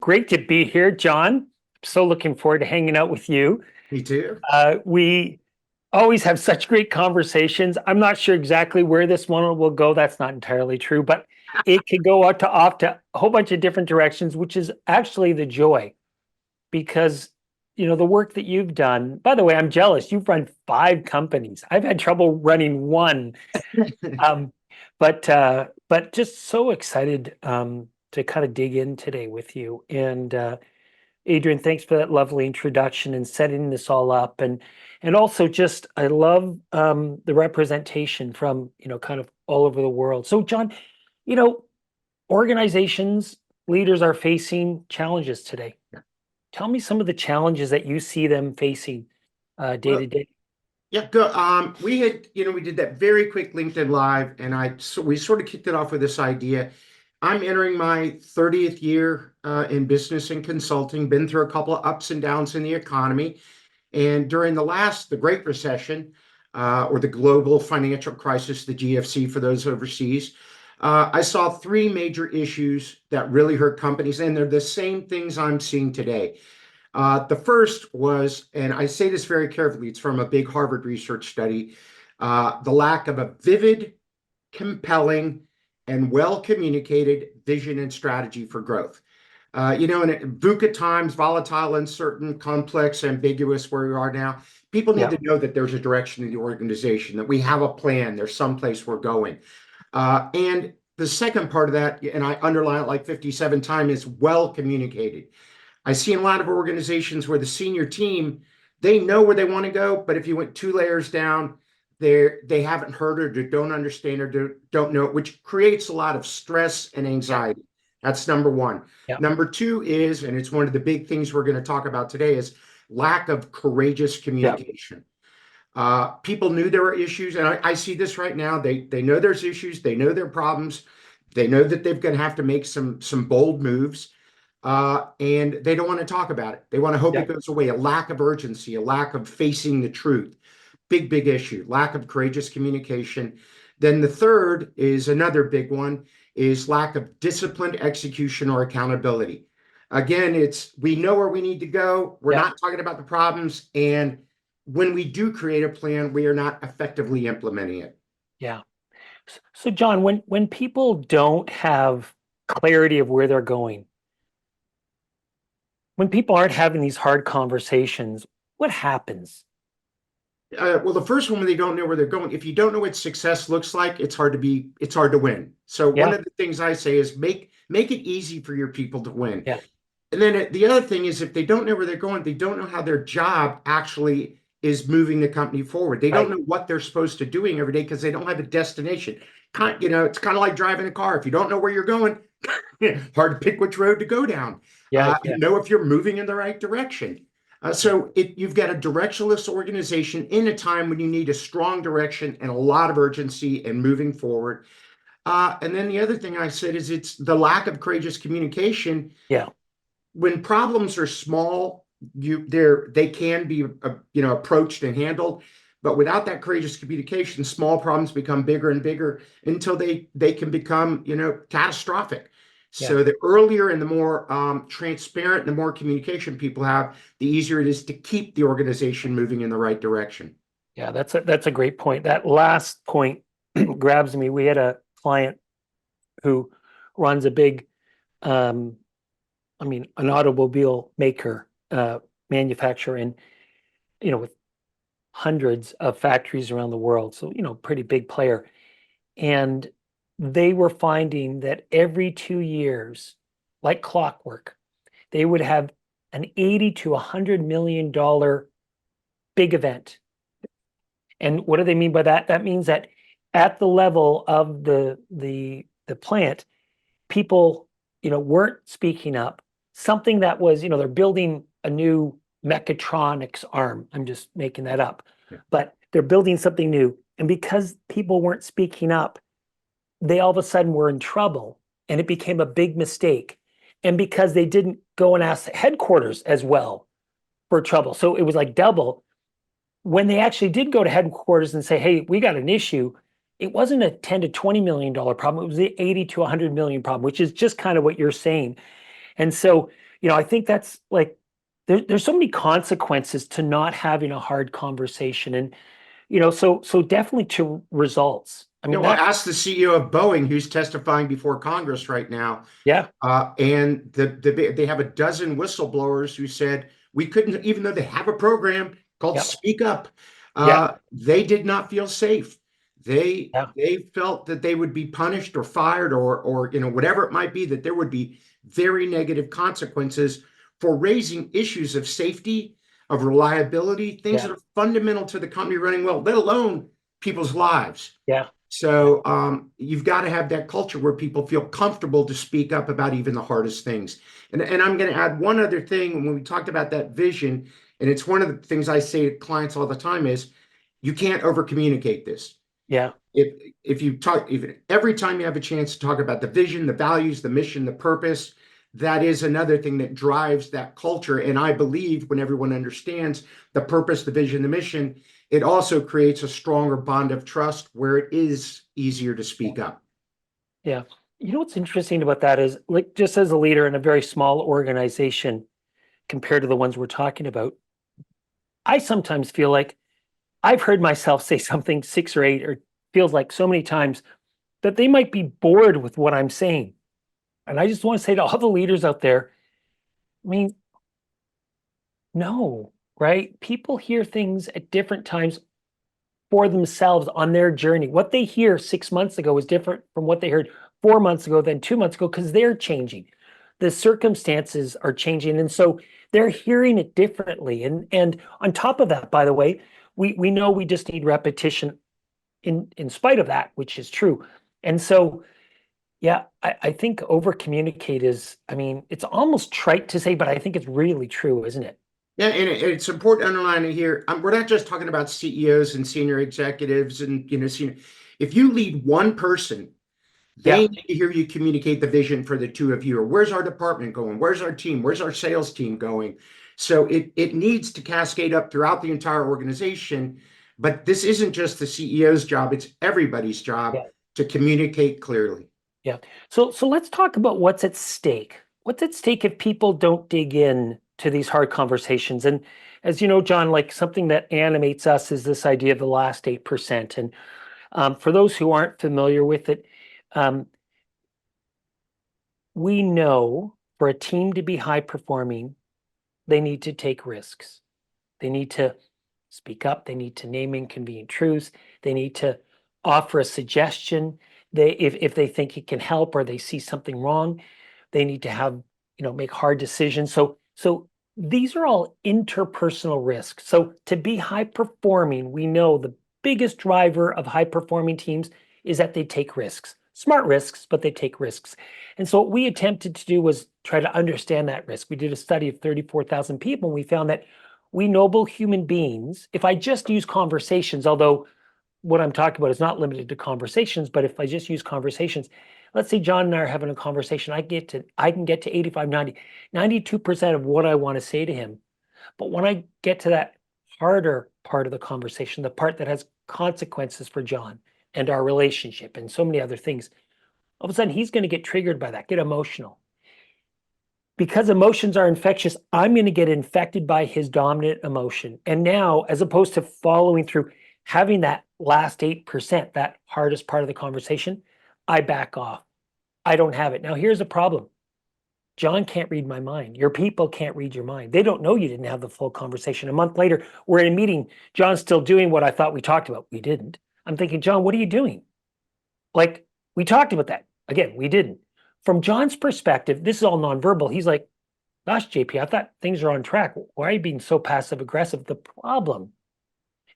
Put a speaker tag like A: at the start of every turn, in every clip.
A: Great to be here, John. So looking forward to hanging out with you.
B: Me too.
A: We always have such great conversations. I'm not sure exactly where this one will go. That's not entirely true, but it could go out to off to a whole bunch of different directions, which is actually the joy. Because the work that you've done. By the way, I'm jealous. You've run 5 companies. I've had trouble running one. Um, but just so excited to kind of dig in today with you. And Adrian, thanks for that lovely introduction and setting this all up. And also just I love the representation from kind of all over the world. So John, you know, organizations, leaders are facing challenges today. Tell me some of the challenges that you see them facing day to
B: Well,
A: day.
B: yeah, go. We did that very quick LinkedIn Live, and we sort of kicked it off with this idea. I'm entering my 30th year in business and consulting, been through a couple of ups and downs in the economy. And during the Great Recession, or the global financial crisis, the GFC for those overseas, I saw 3 major issues that really hurt companies, and they're the same things I'm seeing today. The first was, and I say this very carefully, it's from a big Harvard research study, the lack of a vivid, compelling, and well communicated vision and strategy for growth. In VUCA times, volatile, uncertain, complex, ambiguous, where we are now, people need
A: Yeah,
B: to know that there's a direction in the organization, that we have a plan, there's someplace we're going. And the second part of that, and I underline it like 57 times, is well communicated. I see in a lot of organizations where the senior team, they know where they want to go, but if you went 2 layers down, they haven't heard it or don't understand or don't know it, which creates a lot of stress and
A: yeah,
B: anxiety. That's number one.
A: yeah,
B: Number two is, and it's one of the big things we're going to talk about today, is lack of courageous
A: yeah,
B: communication. People knew there were issues, and I see this right now. They know there's issues, they know their problems, they know that they're going to have to make some bold moves, and they don't want to talk about it. They want to hope
A: yeah,
B: it goes away. A lack of urgency, a lack of facing the truth. Big issue. Lack of courageous communication. Then the third is another big one, is lack of disciplined execution or accountability. Again, it's we know where we need to go. We're
A: yeah,
B: not talking about the problems. And when we do create a plan, we are not effectively implementing it.
A: yeah. So John, when people don't have clarity of where they're going, when people aren't having these hard conversations, what happens?
B: Well, the first one, when they don't know where they're going, if you don't know what success looks like, it's hard to win. So one
A: Yeah,
B: of the things I say is make it easy for your people to win.
A: yeah,
B: And then the other thing is, if they don't know where they're going, they don't know how their job actually is moving the company forward. They don't
A: right.
B: know what they're supposed to doing every day because they don't have a destination. It's kind of like driving a car. If you don't know where you're going, hard to pick which road to go down.
A: Yeah, yeah,
B: And know if you're moving in the right direction.
A: yeah,
B: You've got a directionless organization in a time when you need a strong direction and a lot of urgency and moving forward. And then the other thing I said is it's the lack of courageous communication.
A: yeah,
B: When problems are small, they can be approached and handled, but without that courageous communication, small problems become bigger and bigger until they can become catastrophic.
A: yeah.
B: So the earlier and the more transparent and the more communication people have, the easier it is to keep the organization moving in the right direction.
A: Yeah, that's a great point. That last point grabs me. We had a client who runs a big, um, an automobile maker, manufacturer, and with hundreds of factories around the world. So pretty big player. And they were finding that every 2 years, like clockwork, they would have an 80 to $100 million big event. And what do they mean by that? That means that at the level of the plant, people, weren't speaking up. Something that was, they're building a new mechatronics arm. I'm just making that up.
B: Yeah.
A: But they're building something new. And because people weren't speaking up, they all of a sudden were in trouble and it became a big mistake. And because they didn't go and ask headquarters as well for trouble. So it was like double. When they actually did go to headquarters and say, hey, we got an issue, it wasn't a 10 to $20 million problem. It was the 80 to 100 million problem, which is just kind of what you're saying. And so, I think that's like there's so many consequences to not having a hard conversation. And so definitely to results. I mean,
B: Well,
A: that's
B: ask the CEO of Boeing, who's testifying before Congress right now.
A: yeah,
B: And they have a dozen whistleblowers who said we couldn't, even though they have a program called
A: yeah,
B: Speak Up,
A: yeah,
B: they did not feel safe. They
A: yeah,
B: they felt that they would be punished or fired or whatever it might be, that there would be very negative consequences for raising issues of safety, of reliability, things
A: yeah,
B: that are fundamental to the company running well, let alone people's lives.
A: yeah, yeah,
B: So you've got to have that culture where people feel comfortable to speak up about even the hardest things. And I'm going to add one other thing when we talked about that vision, and it's one of the things I say to clients all the time is you can't over communicate this.
A: yeah,
B: If you talk, if every time you have a chance to talk about the vision, the values, the mission, the purpose, that is another thing that drives that culture. And I believe when everyone understands the purpose, the vision, the mission, it also creates a stronger bond of trust where it is easier to speak up.
A: yeah. What's interesting about that is like just as a leader in a very small organization compared to the ones we're talking about, I sometimes feel like I've heard myself say something six or eight or feels like so many times that they might be bored with what I'm saying. And I just want to say to all the leaders out there, I mean, no, right? People hear things at different times for themselves on their journey. What they hear 6 months ago is different from what they heard 4 months ago, then 2 months ago, because they're changing. The circumstances are changing. And so they're hearing it differently. And on top of that, by the way, we know we just need repetition in spite of that, which is true. And so yeah, I think over communicate is, I mean, it's almost trite to say, but I think it's really true, isn't it?
B: Yeah, and it's important to underline it here. We're not just talking about CEOs and senior executives and senior. If you lead one person, they
A: Yeah,
B: need to hear you communicate the vision for the two of you. Or where's our department going? Where's our team? Where's our sales team going? So it needs to cascade up throughout the entire organization. But this isn't just the CEO's job, it's everybody's job
A: yeah,
B: to communicate clearly.
A: yeah. So let's talk about what's at stake. What's at stake if people don't dig in to these hard conversations? And as you know, John, like something that animates us is this idea of the last 8%. And for those who aren't familiar with it, um, we know for a team to be high performing, they need to take risks. They need to speak up. They need to name inconvenient truths. They need to offer a suggestion. If they think it can help or they see something wrong, they need to have, make hard decisions. So these are all interpersonal risks. So to be high performing, we know the biggest driver of high performing teams is that they take risks. Smart risks, but they take risks. And so what we attempted to do was try to understand that risk. We did a study of 34,000 people and we found that we noble human beings, if I just use conversations, although what I'm talking about is not limited to conversations, but if I just use conversations, let's say John and I are having a conversation, I can get to 85, 90, 92% of what I want to say to him. But when I get to that harder part of the conversation, the part that has consequences for John and our relationship and so many other things, all of a sudden he's going to get triggered by that, get emotional. Because emotions are infectious, I'm going to get infected by his dominant emotion. And now, as opposed to following through, having that last 8%, that hardest part of the conversation, I back off. I don't have it. Now, here's a problem. John can't read my mind. Your people can't read your mind. They don't know you didn't have the full conversation. A month later, we're in a meeting. John's still doing what I thought we talked about. We didn't. I'm thinking, John, what are you doing? Like, we talked about that. Again, we didn't. From John's perspective, this is all nonverbal. He's like, gosh, JP, I thought things are on track. Why are you being so passive aggressive? The problem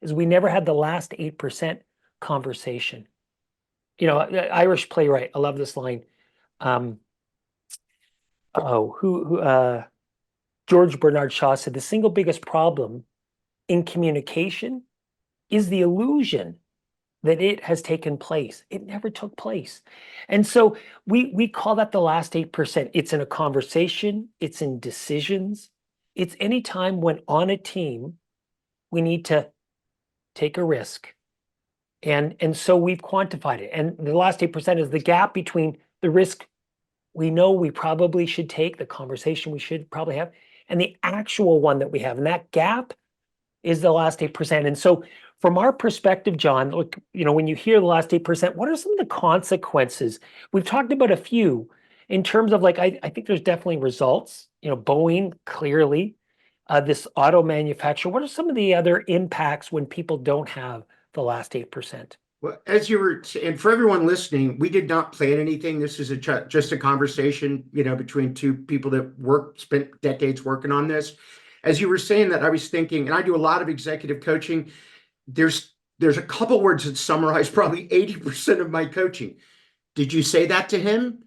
A: is we never had the last 8% conversation. Irish playwright, I love this line. Um, George Bernard Shaw said the single biggest problem in communication is the illusion that it has taken place. It never took place. And so we call that the last 8%. It's in a conversation, it's in decisions, it's any time when on a team we need to take a risk. And so we've quantified it. And the last 8% is the gap between the risk we know we probably should take, the conversation we should probably have, and the actual one that we have. And that gap is the last 8%. And so from our perspective, John, look, when you hear the last 8%, what are some of the consequences? We've talked about a few in terms of I think there's definitely results, Boeing, clearly, this auto manufacturer. What are some of the other impacts when people don't have the last 8%?
B: Well, and for everyone listening, we did not plan anything. This is just a conversation, between two people that spent decades working on this. As you were saying that, I was thinking, and I do a lot of executive coaching. There's a couple words that summarize probably 80% of my coaching. Did you say that to him?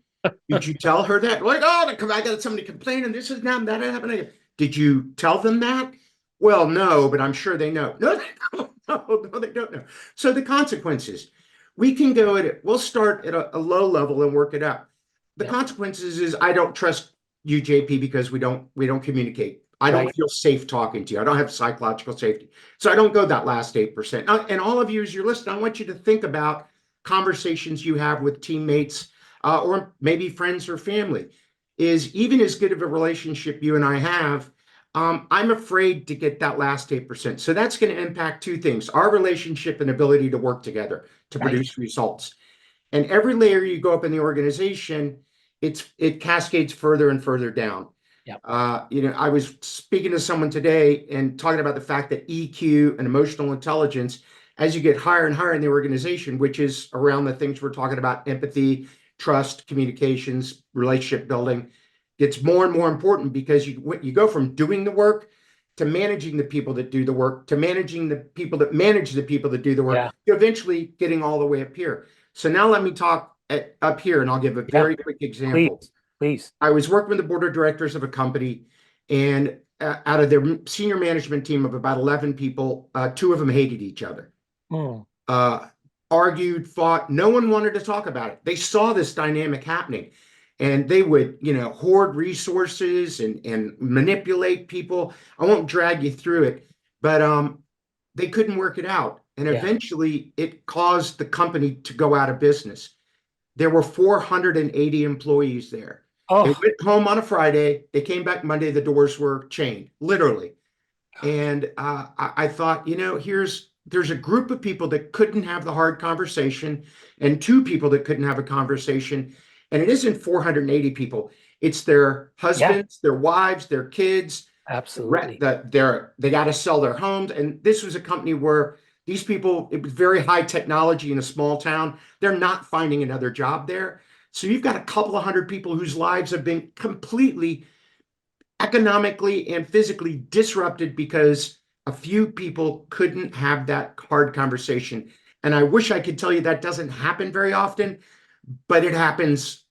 B: Did you tell her that? Like, oh, I got somebody complaining. This is now that happening. Did you tell them that? Well, no, but I'm sure they know. No, they don't. No, they don't know. So the consequences, we'll start at a low level and work it up. The
A: Yep.
B: consequences is I don't trust you, JP, because we don't communicate. I don't
A: Right.
B: feel safe talking to you. I don't have psychological safety. So I don't go that last 8%. And all of you, as you're listening, I want you to think about conversations you have with teammates, or maybe friends or family. Is even as good of a relationship you and I have, I'm afraid to get that last 8%. So that's going to impact two things: our relationship and ability to work together to
A: Right.
B: produce results. And every layer you go up in the organization, it cascades further and further down.
A: Yep.
B: I was speaking to someone today and talking about the fact that EQ and emotional intelligence, as you get higher and higher in the organization, which is around the things we're talking about: empathy, trust, communications, relationship building, gets more and more important, because you go from doing the work to managing the people that do the work, to managing the people that manage the people that do the work,
A: Yeah.
B: to eventually getting all the way up here. So now let me talk up here, and I'll give a
A: Yeah.
B: very quick
A: Please.
B: example.
A: Please.
B: I was working with the board of directors of a company, and out of their senior management team of about 11 people, two of them hated each other,
A: Mm.
B: uh, argued, fought. No one wanted to talk about it. They saw this dynamic happening, and they would, hoard resources and manipulate people. I won't drag you through it, but they couldn't work it out. And
A: Yeah.
B: eventually it caused the company to go out of business. There were 480 employees there. They
A: Oh,
B: went home on a Friday. They came back Monday. The doors were chained, literally.
A: gosh.
B: And I thought, there's a group of people that couldn't have the hard conversation, and two people that couldn't have a conversation. And it isn't 480 people. It's their
A: Yeah,
B: husbands, their wives, their kids.
A: absolutely.
B: They got to sell their homes. And this was a company where these people, it was very high technology in a small town. They're not finding another job there. So you've got a couple of hundred people whose lives have been completely economically and physically disrupted because a few people couldn't have that hard conversation. And I wish I could tell you that doesn't happen very often, but it happens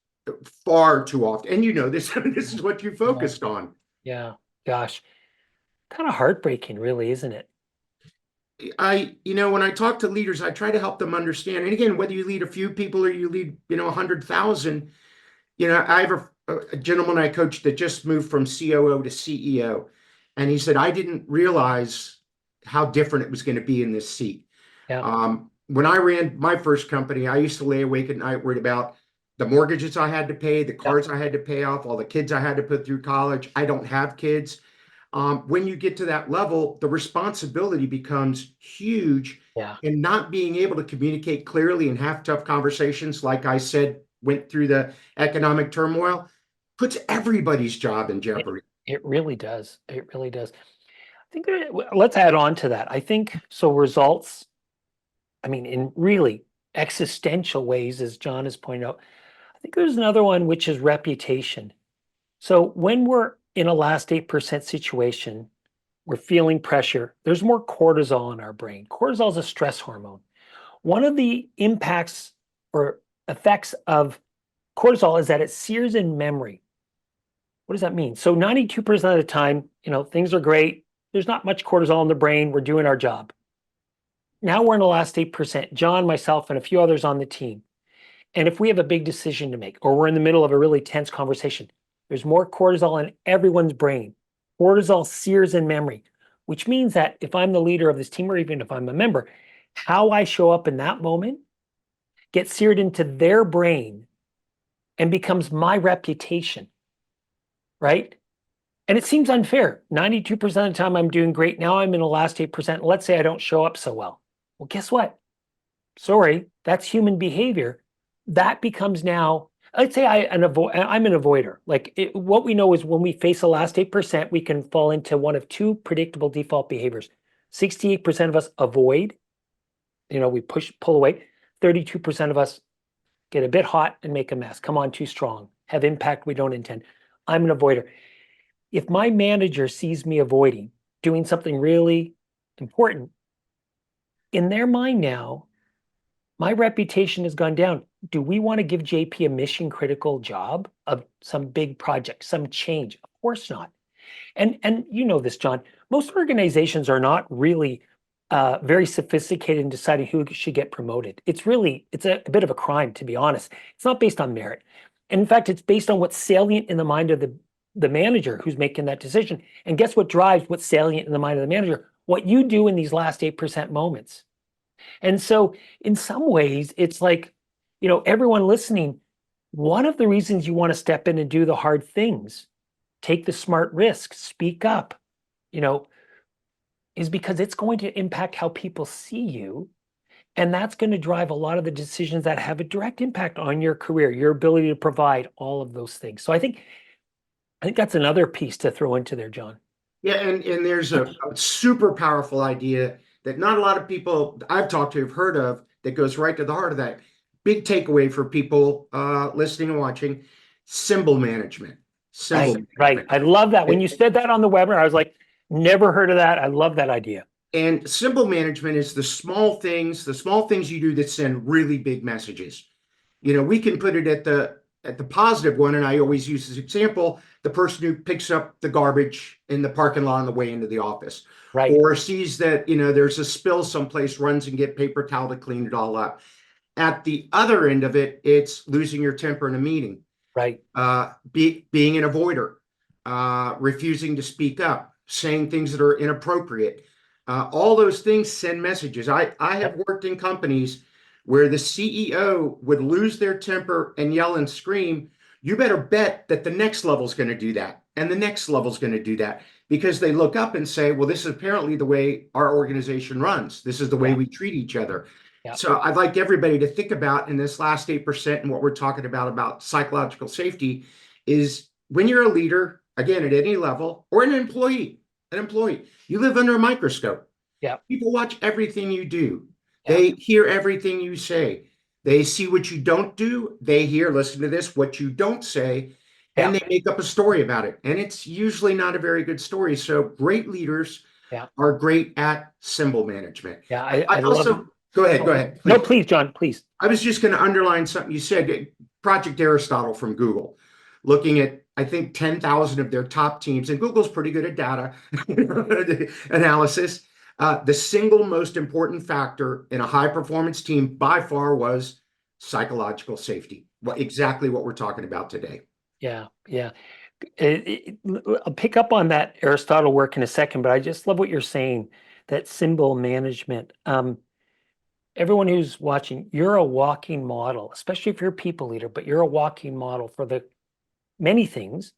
B: far too often. And this, this is what you
A: Yeah.
B: focused on.
A: Yeah. Gosh. Kind of heartbreaking, really, isn't it?
B: When I talk to leaders, I try to help them understand. And again, whether you lead a few people or you lead, 100,000, I have a gentleman I coached that just moved from COO to CEO. And he said, I didn't realize how different it was going to be in this seat.
A: Yeah.
B: When I ran my first company, I used to lay awake at night worried about the mortgages I had to pay, the
A: Yeah.
B: cars I had to pay off, all the kids I had to put through college. I don't have kids. When you get to that level, the responsibility becomes huge,
A: Yeah.
B: and not being able to communicate clearly and have tough conversations, like I said, went through the economic turmoil, puts everybody's job in
A: It,
B: jeopardy.
A: it really does. It really does. I think let's add on to that. I think so. Results, I mean, in really existential ways, as John has pointed out, I think there's another one, which is reputation. So when we're in a last 8% situation, we're feeling pressure. There's more cortisol in our brain. Cortisol is a stress hormone. One of the impacts or effects of cortisol is that it sears in memory. What does that mean? So 92% of the time, things are great. There's not much cortisol in the brain. We're doing our job. Now we're in the last 8%, John, myself, and a few others on the team. And if we have a big decision to make, or we're in the middle of a really tense conversation, there's more cortisol in everyone's brain. Cortisol sears in memory, which means that if I'm the leader of this team, or even if I'm a member, how I show up in that moment gets seared into their brain. and becomes my reputation, right? And it seems unfair. 92% of the time I'm doing great. Now I'm in the last 8%. Let's say I don't show up so well. Well, guess what? Sorry, that's human behavior. That becomes now, let's say I'm an avoider. What we know is when we face the last 8%, we can fall into one of two predictable default behaviors. 68% of us avoid, we pull away. 32% of us get a bit hot and make a mess, come on too strong, have impact we don't intend. I'm an avoider. If my manager sees me avoiding, doing something really important, in their mind now, my reputation has gone down. Do we want to give JP a mission critical job of some big project, some change? Of course not. And you know this, John, most organizations are not really very sophisticated in deciding who should get promoted. It's a bit of a crime, to be honest. It's not based on merit. And in fact, it's based on what's salient in the mind of the manager who's making that decision. And guess what drives what's salient in the mind of the manager? What you do in these last 8% moments. And so in some ways, it's like, everyone listening, one of the reasons you want to step in and do the hard things, take the smart risks, speak up, is because it's going to impact how people see you. And that's going to drive a lot of the decisions that have a direct impact on your career, your ability to provide all of those things. So I think that's another piece to throw into there, John.
B: Yeah, and there's a super powerful idea that not a lot of people I've talked to have heard of that goes right to the heart of that. Big takeaway for people listening and watching: symbol management. Symbol
A: Right. I love that. When you said that on the webinar, I was like, never heard of that. I love that idea.
B: And symbol management is the small things you do that send really big messages. We can put it at the positive one, and I always use this example: the person who picks up the garbage in the parking lot on the way into the office,
A: Right.
B: or sees that there's a spill someplace, runs and get paper towel to clean it all up. At the other end of it, it's losing your temper in a meeting,
A: Right.
B: being an avoider, refusing to speak up, saying things that are inappropriate. All those things send messages. I have worked in companies where the CEO would lose their temper and yell and scream. You better bet that the next level is going to do that, and the next level is going to do that, because they look up and say, well, this is apparently the way our organization runs. This is the way we treat each other.
A: Yeah.
B: So I'd like everybody to think about in this last 8% and what we're talking about psychological safety is when you're a leader, again, at any level, or an employee, you live under a microscope.
A: Yeah.
B: People watch everything you do.
A: Yeah.
B: They hear everything you say. They see what you don't do. They hear, listen to this, what you don't say, and they make up a story about it. And it's usually not a very good story. So great leaders are great at symbol management.
A: Yeah.
B: I
A: love
B: also, go ahead.
A: No, please, John, please.
B: I was just going to underline something you said. Project Aristotle from Google, looking at, I think, 10,000 of their top teams, and Google's pretty good at data analysis. The single most important factor in a high performance team by far was psychological safety. Exactly what we're talking about today.
A: Yeah. I'll pick up on that Aristotle work in a second, but I just love what you're saying, that symbol management. Everyone who's watching, you're a walking model, especially if you're a people leader, but you're a walking model for the many things,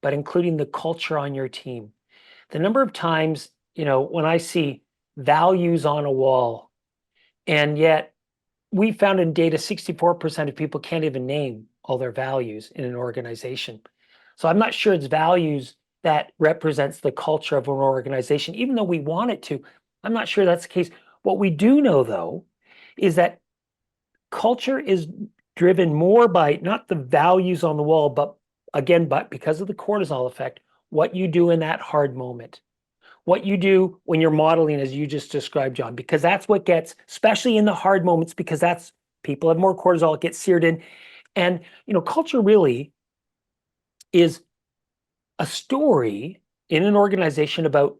A: but including the culture on your team. The number of times, when I see values on a wall, and yet we found in data 64% of people can't even name all their values in an organization. So I'm not sure it's values that represents the culture of an organization, even though we want it to. I'm not sure that's the case. What we do know, though, is that culture is driven more by not the values on the wall, but because of the cortisol effect, what you do in that hard moment, what you do when you're modeling, as you just described, John, because that's what gets, especially in the hard moments, because that's people have more cortisol, it gets seared in. And, culture really is a story in an organization about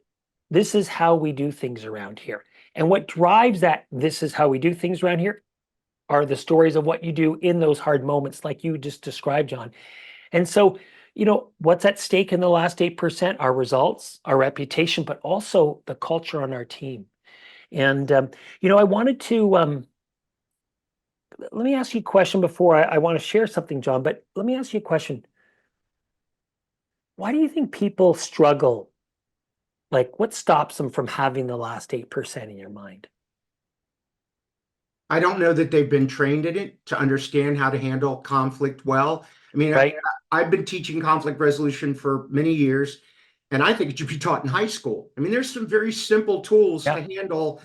A: this is how we do things around here. And what drives that, this is how we do things around here, are the stories of what you do in those hard moments, like you just described, John. And so, what's at stake in the last 8%? Our results, our reputation, but also the culture on our team. And, I wanted to let me ask you a question before I want to share something, John, but let me ask you a question. Why do you think people struggle? Like, what stops them from having the last 8% in your mind?
B: I don't know that they've been trained in it to understand how to handle conflict well. I mean,
A: Right?
B: I've been teaching conflict resolution for many years, and I think it should be taught in high school. I mean, there's some very simple tools to
A: Yeah.
B: handle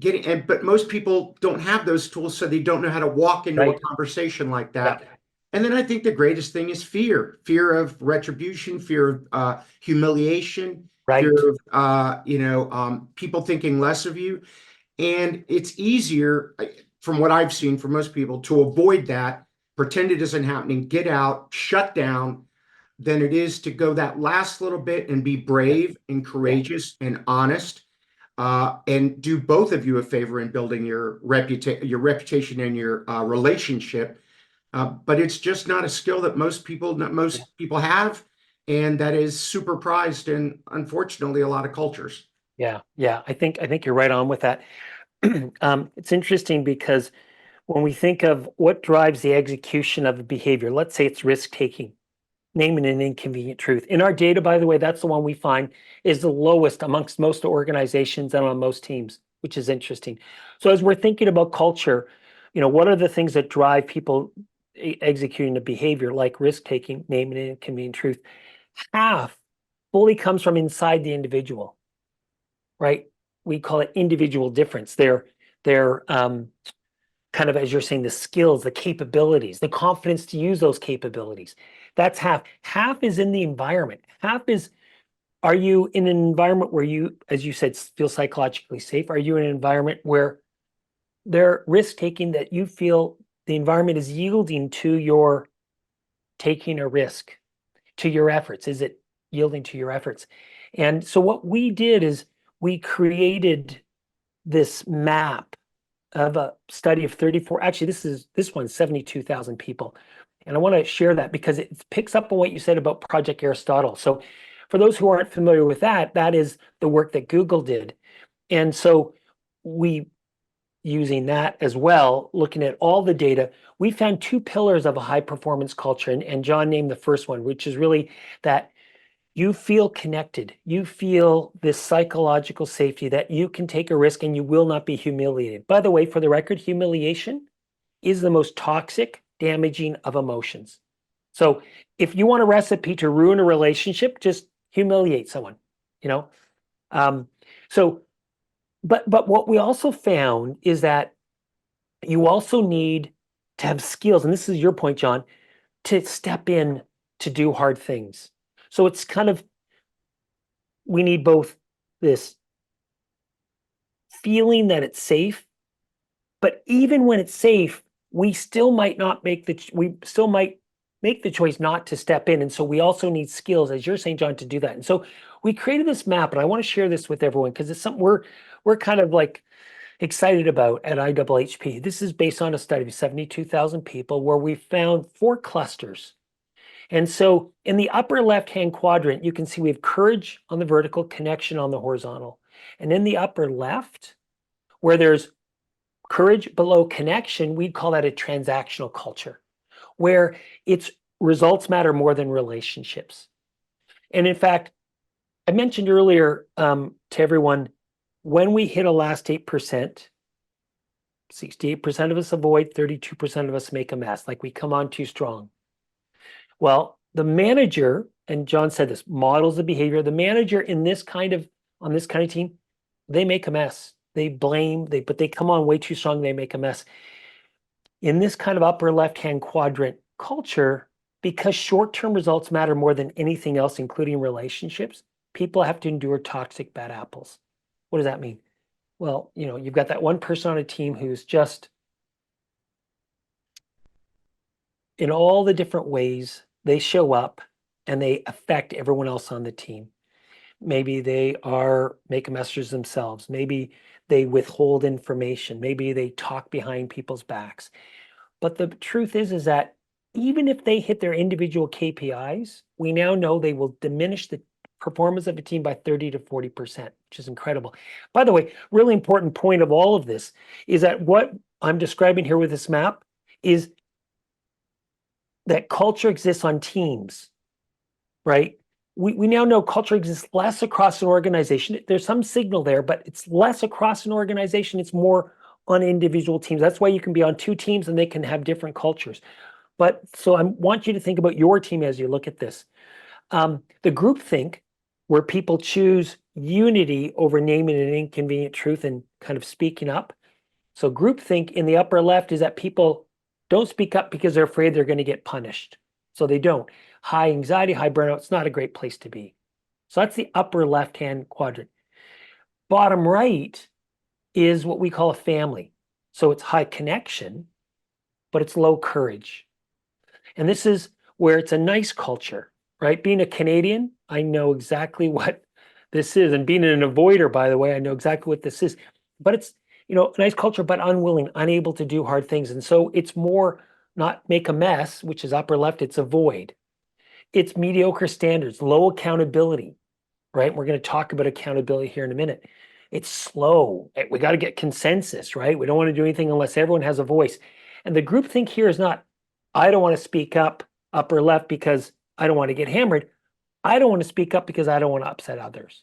B: getting, but most people don't have those tools, so they don't know how to walk into a
A: Right.
B: conversation like
A: Yeah.
B: that. And then I think the greatest thing is fear of retribution, fear of humiliation, fear
A: Right.
B: of people thinking less of you. And it's easier, from what I've seen for most people, to avoid that, pretend it isn't happening, get out, shut down, than it is to go that last little bit and be
A: Yeah.
B: brave and
A: Yeah.
B: courageous and honest, and do both of you a favor in building your reputation and your relationship. But it's just not a skill that
A: Yeah.
B: most people have, and that is super prized in, unfortunately, a lot of cultures.
A: Yeah. Yeah. I think you're right on with that. It's interesting because when we think of what drives the execution of a behavior, let's say it's risk taking, naming an inconvenient truth. In our data, by the way, that's the one we find is the lowest amongst most organizations and on most teams, which is interesting. So as we're thinking about culture, what are the things that drive people executing a behavior like risk taking, naming an inconvenient truth? Half fully comes from inside the individual, right? We call it individual difference. They're kind of, as you're saying, the skills, the capabilities, the confidence to use those capabilities. That's half. Half is in the environment. Half is, are you in an environment where you, as you said, feel psychologically safe? Are you in an environment where they're risk taking that you feel the environment is yielding to your taking a risk, to your efforts? Is it yielding to your efforts? And so what we did is we created this map of a study of 34, actually this one's 72,000 people. And I want to share that because it picks up on what you said about Project Aristotle. So for those who aren't familiar with that, that is the work that Google did. And so we, using that as well, looking at all the data, we found two pillars of a high performance culture. And John named the first one, which is really that you feel connected. You feel this psychological safety that you can take a risk and you will not be humiliated. By the way, for the record, humiliation is the most toxic, damaging of emotions. So if you want a recipe to ruin a relationship, just humiliate someone, you know? Um, so, but what we also found is that you also need to have skills, and this is your point, John, to step in to do hard things. So it's kind of, we need both this feeling that it's safe, but even when it's safe, we still might not make we still might make the choice not to step in. And so we also need skills, as you're saying, John, to do that. And so we created this map, and I want to share this with everyone because it's something we're kind of like excited about at IHP. This is based on a study of 72,000 people where we found 4 clusters. And so in the upper left-hand quadrant, you can see we have courage on the vertical, connection on the horizontal. And in the upper left, where there's courage below connection, we'd call that a transactional culture, where its results matter more than relationships. And in fact, I mentioned earlier to everyone, when we hit a last 8%, 68% of us avoid, 32% of us make a mess, like we come on too strong. Well, the manager, and John said this, models the behavior. The manager in this kind of, on this kind of team, they make a mess. They blame, but they come on way too strong, they make a mess. In this kind of upper left-hand quadrant culture, because short-term results matter more than anything else, including relationships, people have to endure toxic bad apples. What does that mean? Well, you've got that one person on a team who's just, in all the different ways they show up and they affect everyone else on the team. Maybe they are make messengers themselves. Maybe they withhold information. Maybe they talk behind people's backs. But the truth is that even if they hit their individual KPIs, we now know they will diminish the performance of a team by 30 to 40%, which is incredible. By the way, really important point of all of this is that what I'm describing here with this map is that culture exists on teams, right? We now know culture exists less across an organization. There's some signal there, but it's less across an organization. It's more on individual teams. That's why you can be on two teams and they can have different cultures. But so I want you to think about your team as you look at this. The group think, where people choose unity over naming an inconvenient truth and kind of speaking up. So groupthink in the upper left is that people don't speak up because they're afraid they're going to get punished. So they don't. High anxiety, high burnout, it's not a great place to be. So that's the upper left-hand quadrant. Bottom right is what we call a family. So it's high connection, but it's low courage. And this is where it's a nice culture, right? Being a Canadian, I know exactly what this is. And being an avoider, by the way, I know exactly what this is. But it's, a nice culture, but unwilling, unable to do hard things. And so it's more not make a mess, which is upper left, it's avoid. It's mediocre standards, low accountability, right? We're going to talk about accountability here in a minute. It's slow. We got to get consensus, right? We don't want to do anything unless everyone has a voice. And the group think here is not, I don't want to speak up, upper left, because I don't want to get hammered. I don't want to speak up because I don't want to upset others.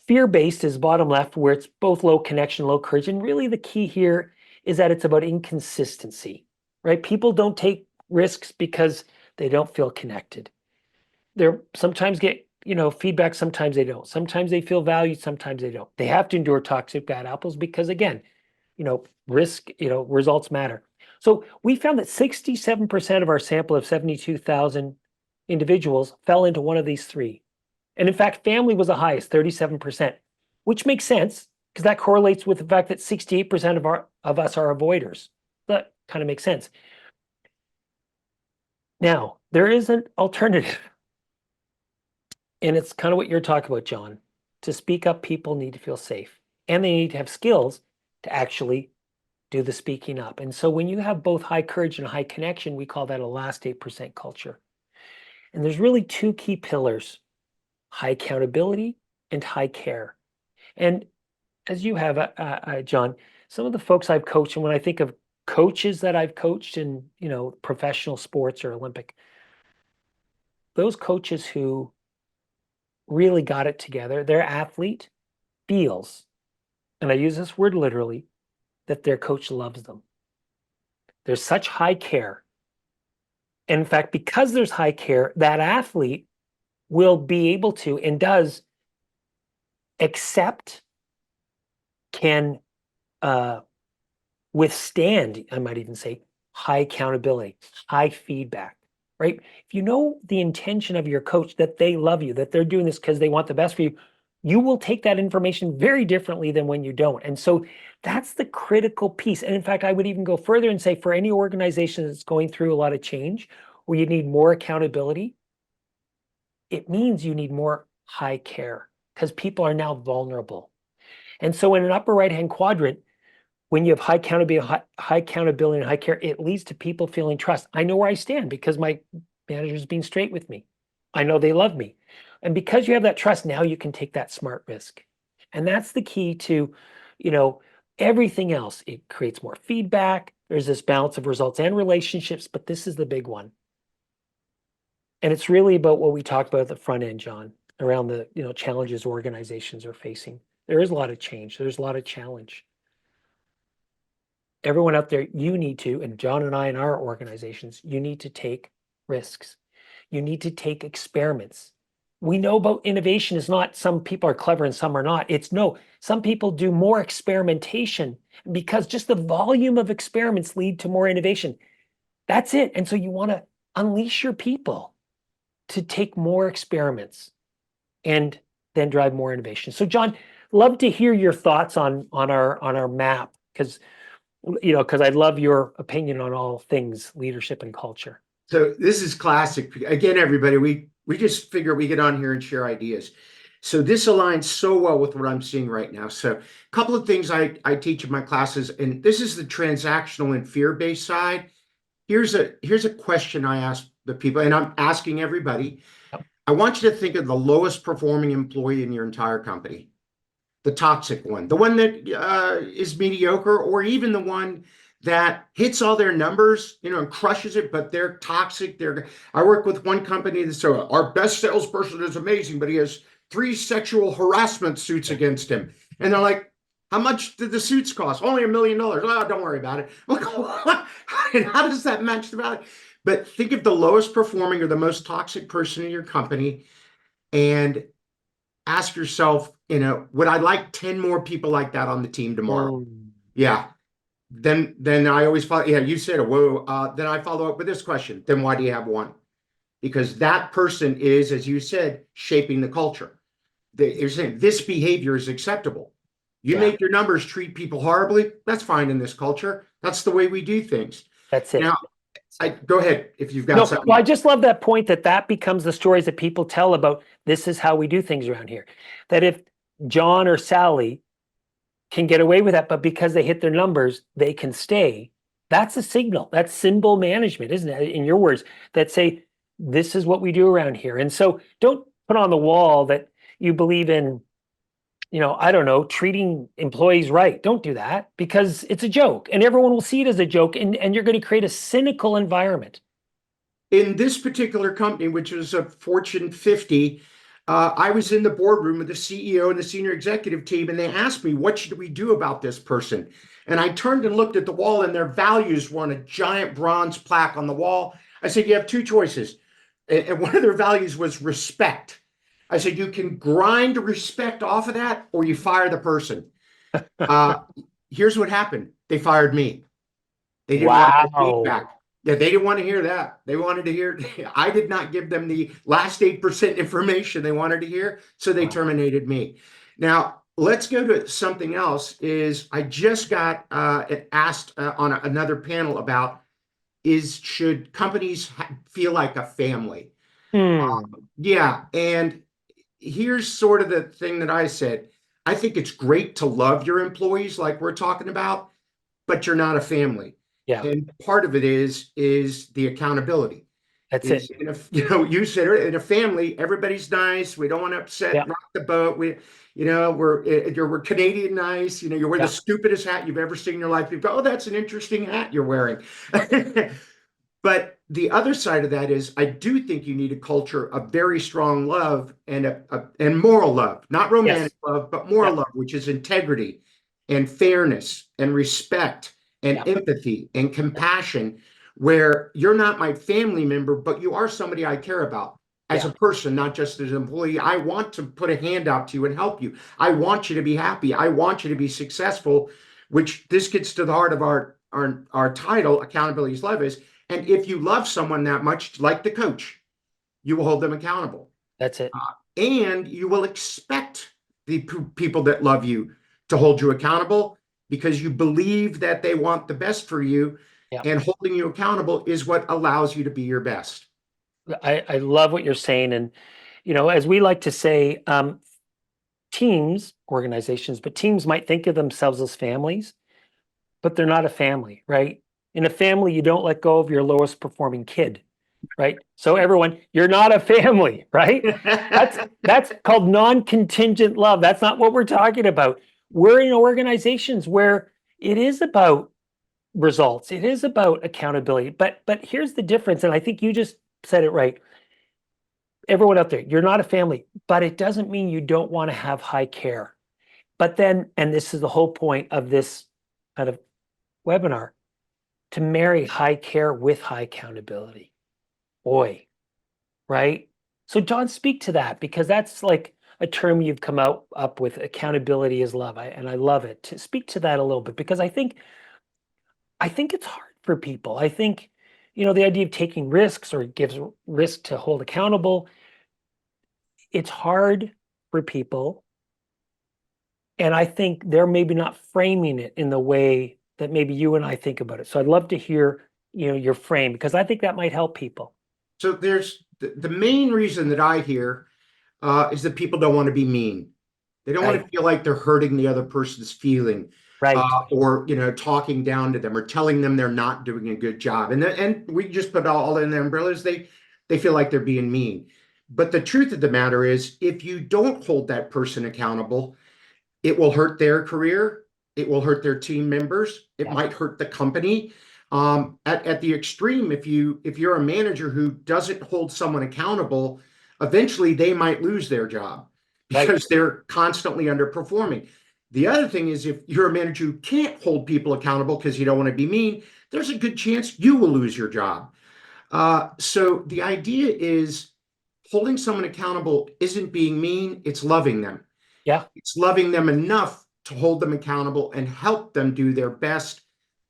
A: Fear-based is bottom left, where it's both low connection, low courage. And really the key here is that it's about inconsistency, right? People don't take risks because they don't feel connected. They're sometimes get, feedback, sometimes they don't. Sometimes they feel valued, sometimes they don't. They have to endure toxic bad apples because, again, risk, results matter. So we found that 67% of our sample of 72,000 individuals fell into one of these three. And in fact, family was the highest, 37%, which makes sense because that correlates with the fact that 68% of us are avoiders. That kind of makes sense. Now, there is an alternative. And it's kind of what you're talking about, John. To speak up, people need to feel safe. And they need to have skills to actually do the speaking up. And so when you have both high courage and high connection, we call that a last 8% culture. And there's really two key pillars: high accountability and high care. And as you have, John, some of the folks I've coached, and when I think of coaches that I've coached in, professional sports or Olympic, those coaches who really got it together, their athlete feels, and I use this word literally, that their coach loves them. There's such high care. And in fact, because there's high care, that athlete will be able to and does accept, can withstand, I might even say, high accountability, high feedback, right? If you know the intention of your coach, that they love you, that they're doing this because they want the best for you, you will take that information very differently than when you don't. And so that's the critical piece. And in fact, I would even go further and say, for any organization that's going through a lot of change, where you need more accountability, it means you need more high care because people are now vulnerable. And so in an upper right-hand quadrant, when you have high accountability and high care, it leads to people feeling trust. I know where I stand because my manager's being straight with me. I know they love me. And because you have that trust, now you can take that smart risk. And that's the key to, everything else. It creates more feedback. There's this balance of results and relationships, but this is the big one. And it's really about what we talked about at the front end, John, around the, challenges organizations are facing. There is a lot of change. There's a lot of challenge. Everyone out there, you need to, and John and I in our organizations, you need to take risks. You need to take experiments. We know about innovation is not some people are clever and some are not. It's no, some people do more experimentation because just the volume of experiments lead to more innovation. That's it. And so you want to unleash your people to take more experiments and then drive more innovation. So John, love to hear your thoughts on our map, because I love your opinion on all things leadership and culture.
B: So this is classic. Again, everybody, we just figure we get on here and share ideas. So this aligns so well with what I'm seeing right now. So a couple of things I teach in my classes, and this is the transactional and fear-based side. Here's a question I ask the people, and I'm asking everybody.
A: Yep.
B: I want you to think of the lowest performing employee in your entire company, the toxic one, the one that is mediocre, or even the one that hits all their numbers, and crushes it, but they're toxic. I work with one company that said our best salesperson is amazing, but he has 3 sexual harassment suits against him. And they're like, how much did the suits cost? Only $1 million. Oh, don't worry about it. Like, how does that match the value? But think of the lowest performing or the most toxic person in your company and ask yourself, would I like 10 more people like that on the team tomorrow?
A: Mm.
B: Yeah. Then I always follow. Yeah, you said, whoa. Then I follow up with this question. Then why do you have one? Because that person is, as you said, shaping the culture. You're saying this behavior is acceptable. You
A: Yeah,
B: make your numbers treat people horribly. That's fine in this culture. That's the way we do things.
A: that's
B: Now,
A: it.
B: go ahead if you've got
A: No,
B: something.
A: well, I just love that point that becomes the stories that people tell about this is how we do things around here. That if John or Sally can get away with that, but because they hit their numbers, they can stay. That's a signal. That's symbol management, isn't it? In your words, that say, this is what we do around here. And so don't put on the wall that you believe in, I don't know, treating employees right. Don't do that because it's a joke and everyone will see it as a joke and you're going to create a cynical environment.
B: In this particular company, which is a Fortune 50, I was in the boardroom with the CEO and the senior executive team, and they asked me, what should we do about this person? And I turned and looked at the wall, and their values were on a giant bronze plaque on the wall. I said, you have 2 choices. And one of their values was respect. I said, you can grind respect off of that, or you fire the person. Uh, Here's what happened. They fired me. They didn't want the
A: Wow.
B: feedback. Yeah, they didn't want to hear that. They wanted to hear, I did not give them the last 8% information they wanted to hear, so they
A: Wow.
B: terminated me. Now, let's go to something else. Is I just got asked on another panel about should companies feel like a family?
A: Hmm.
B: Yeah, and here's sort of the thing that I said. I think it's great to love your employees like we're talking about, but you're not a family.
A: Yeah,
B: And part of it is the accountability.
A: that's
B: Is
A: it.
B: in a you said it, in a family, everybody's nice. We don't want to upset,
A: Yeah,
B: rock the boat. We're Canadian nice. You wear the
A: yeah,
B: stupidest hat you've ever seen in your life. You go, oh, that's an interesting hat you're wearing. But the other side of that is, I do think you need a culture of very strong love and moral love, not romantic
A: yes,
B: love, but
A: yeah,
B: moral love, which is integrity and fairness and respect and
A: yeah,
B: empathy and compassion, where you're not my family member, but you are somebody I care about as
A: yeah,
B: a person, not just as an employee. I want to put a hand out to you and help you. I want you to be happy. I want you to be successful, which this gets to the heart of our title, Accountability is Love, is, and if you love someone that much, like the coach, you will hold them accountable.
A: that's it.
B: And you will expect the people that love you to hold you accountable because you believe that they want the best for you.
A: Yeah,
B: And holding you accountable is what allows you to be your best.
A: I love what you're saying. And, as we like to say, teams, organizations, but teams might think of themselves as families, but they're not a family, right? In a family, you don't let go of your lowest performing kid, right? So everyone, you're not a family, right? That's called non-contingent love. That's not what we're talking about. We're in organizations where it is about results. It is about accountability. But here's the difference, and I think you just said it right. Everyone out there, you're not a family, but it doesn't mean you don't want to have high care. But then, and this is the whole point of this kind of webinar, to marry high care with high accountability. Boy, right? So John, speak to that because that's like a term you've come out up with. Accountability is love, and I love it. To speak to that a little bit because I think it's hard for people. I think the idea of taking risks or gives risk to hold accountable. It's hard for people, and I think they're maybe not framing it in the way that maybe you and I think about it. So I'd love to hear your frame because I think that might help people.
B: So there's the main reason that I hear is that people don't want to be mean. They don't want
A: Right,
B: to feel like they're hurting the other person's feeling,
A: right.
B: or talking down to them or telling them they're not doing a good job. And we just put all in the umbrellas. They feel like they're being mean. But the truth of the matter is, if you don't hold that person accountable, it will hurt their career It will hurt their team members. It
A: Yeah.
B: might hurt the company. At the extreme, if you're a manager who doesn't hold someone accountable, eventually they might lose their job
A: Right.
B: because they're constantly underperforming. The other thing is if you're a manager who can't hold people accountable because you don't want to be mean, there's a good chance you will lose your job. So the idea is holding someone accountable isn't being mean, it's loving them.
A: Yeah.
B: It's loving them enough to hold them accountable and help them do their best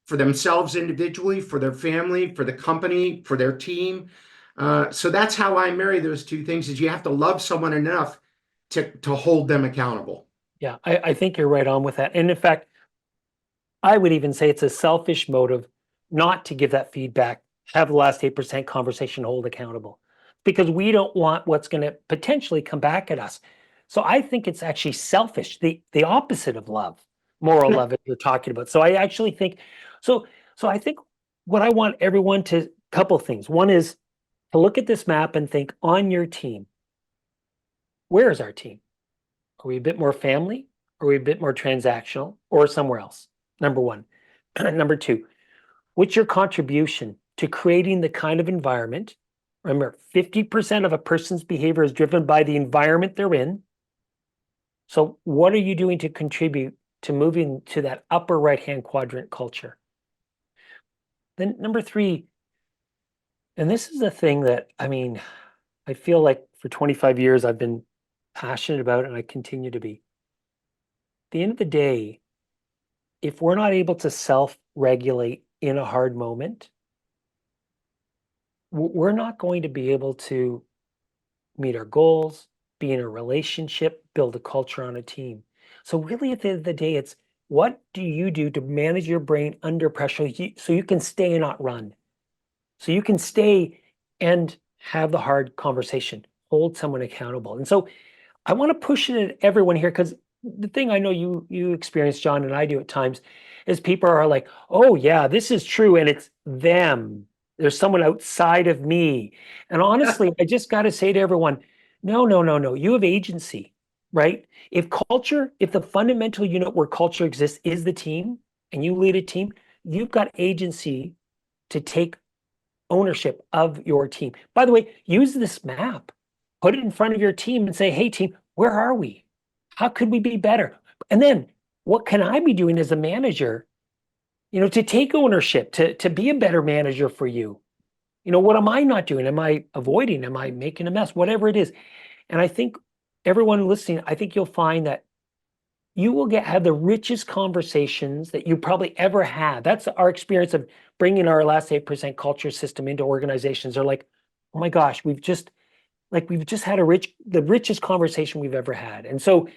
B: for themselves individually, for their family, for the company, for their team. So that's how I marry those two things is you have to love someone enough to hold them accountable.
A: Yeah. I think you're right on with that. And in fact, I would even say it's a selfish motive not to give that feedback, have the last 8% conversation, hold accountable, because we don't want what's going to potentially come back at us. So I think it's actually selfish, the opposite of love, moral love that you're talking about. So I actually think so. So I think what I want everyone to couple things. One is to look at this map and think on your team, where is our team? Are we a bit more family? Are we a bit more transactional or somewhere else? Number one. Number two, what's your contribution to creating the kind of environment? Remember, 50% of a person's behavior is driven by the environment they're in. So, what are you doing to contribute to moving to that upper right hand quadrant culture? Then, number three, and this is a thing that I feel like for 25 years I've been passionate about and I continue to be. At the end of the day, if we're not able to self regulate in a hard moment, we're not going to be able to meet our goals, be in a relationship, build a culture on a team. So, really, at the end of the day, it's what do you do to manage your brain under pressure so you can stay and not run? So you can stay and have the hard conversation, hold someone accountable. And so, I want to push it at everyone here because the thing I know you experience, John, and I do at times, is people are like, "Oh yeah, this is true," and it's them. There's someone outside of me. And honestly, I just got to say to everyone, no, no, no, no. You have agency, right? If the fundamental unit where culture exists is the team, and you lead a team, you've got agency to take ownership of your team. By the way, use this map, put it in front of your team and say, hey, team, where are we? How could we be better? And then what can I be doing as a manager, to take ownership, to be a better manager for you? What am I not doing? Am I avoiding? Am I making a mess? Whatever it is. And I think everyone listening, I think you'll find that you will have the richest conversations that you probably ever had. That's our experience of bringing our last 8% culture system into organizations. They're like, oh my gosh, we've just had the richest conversation we've ever had. And so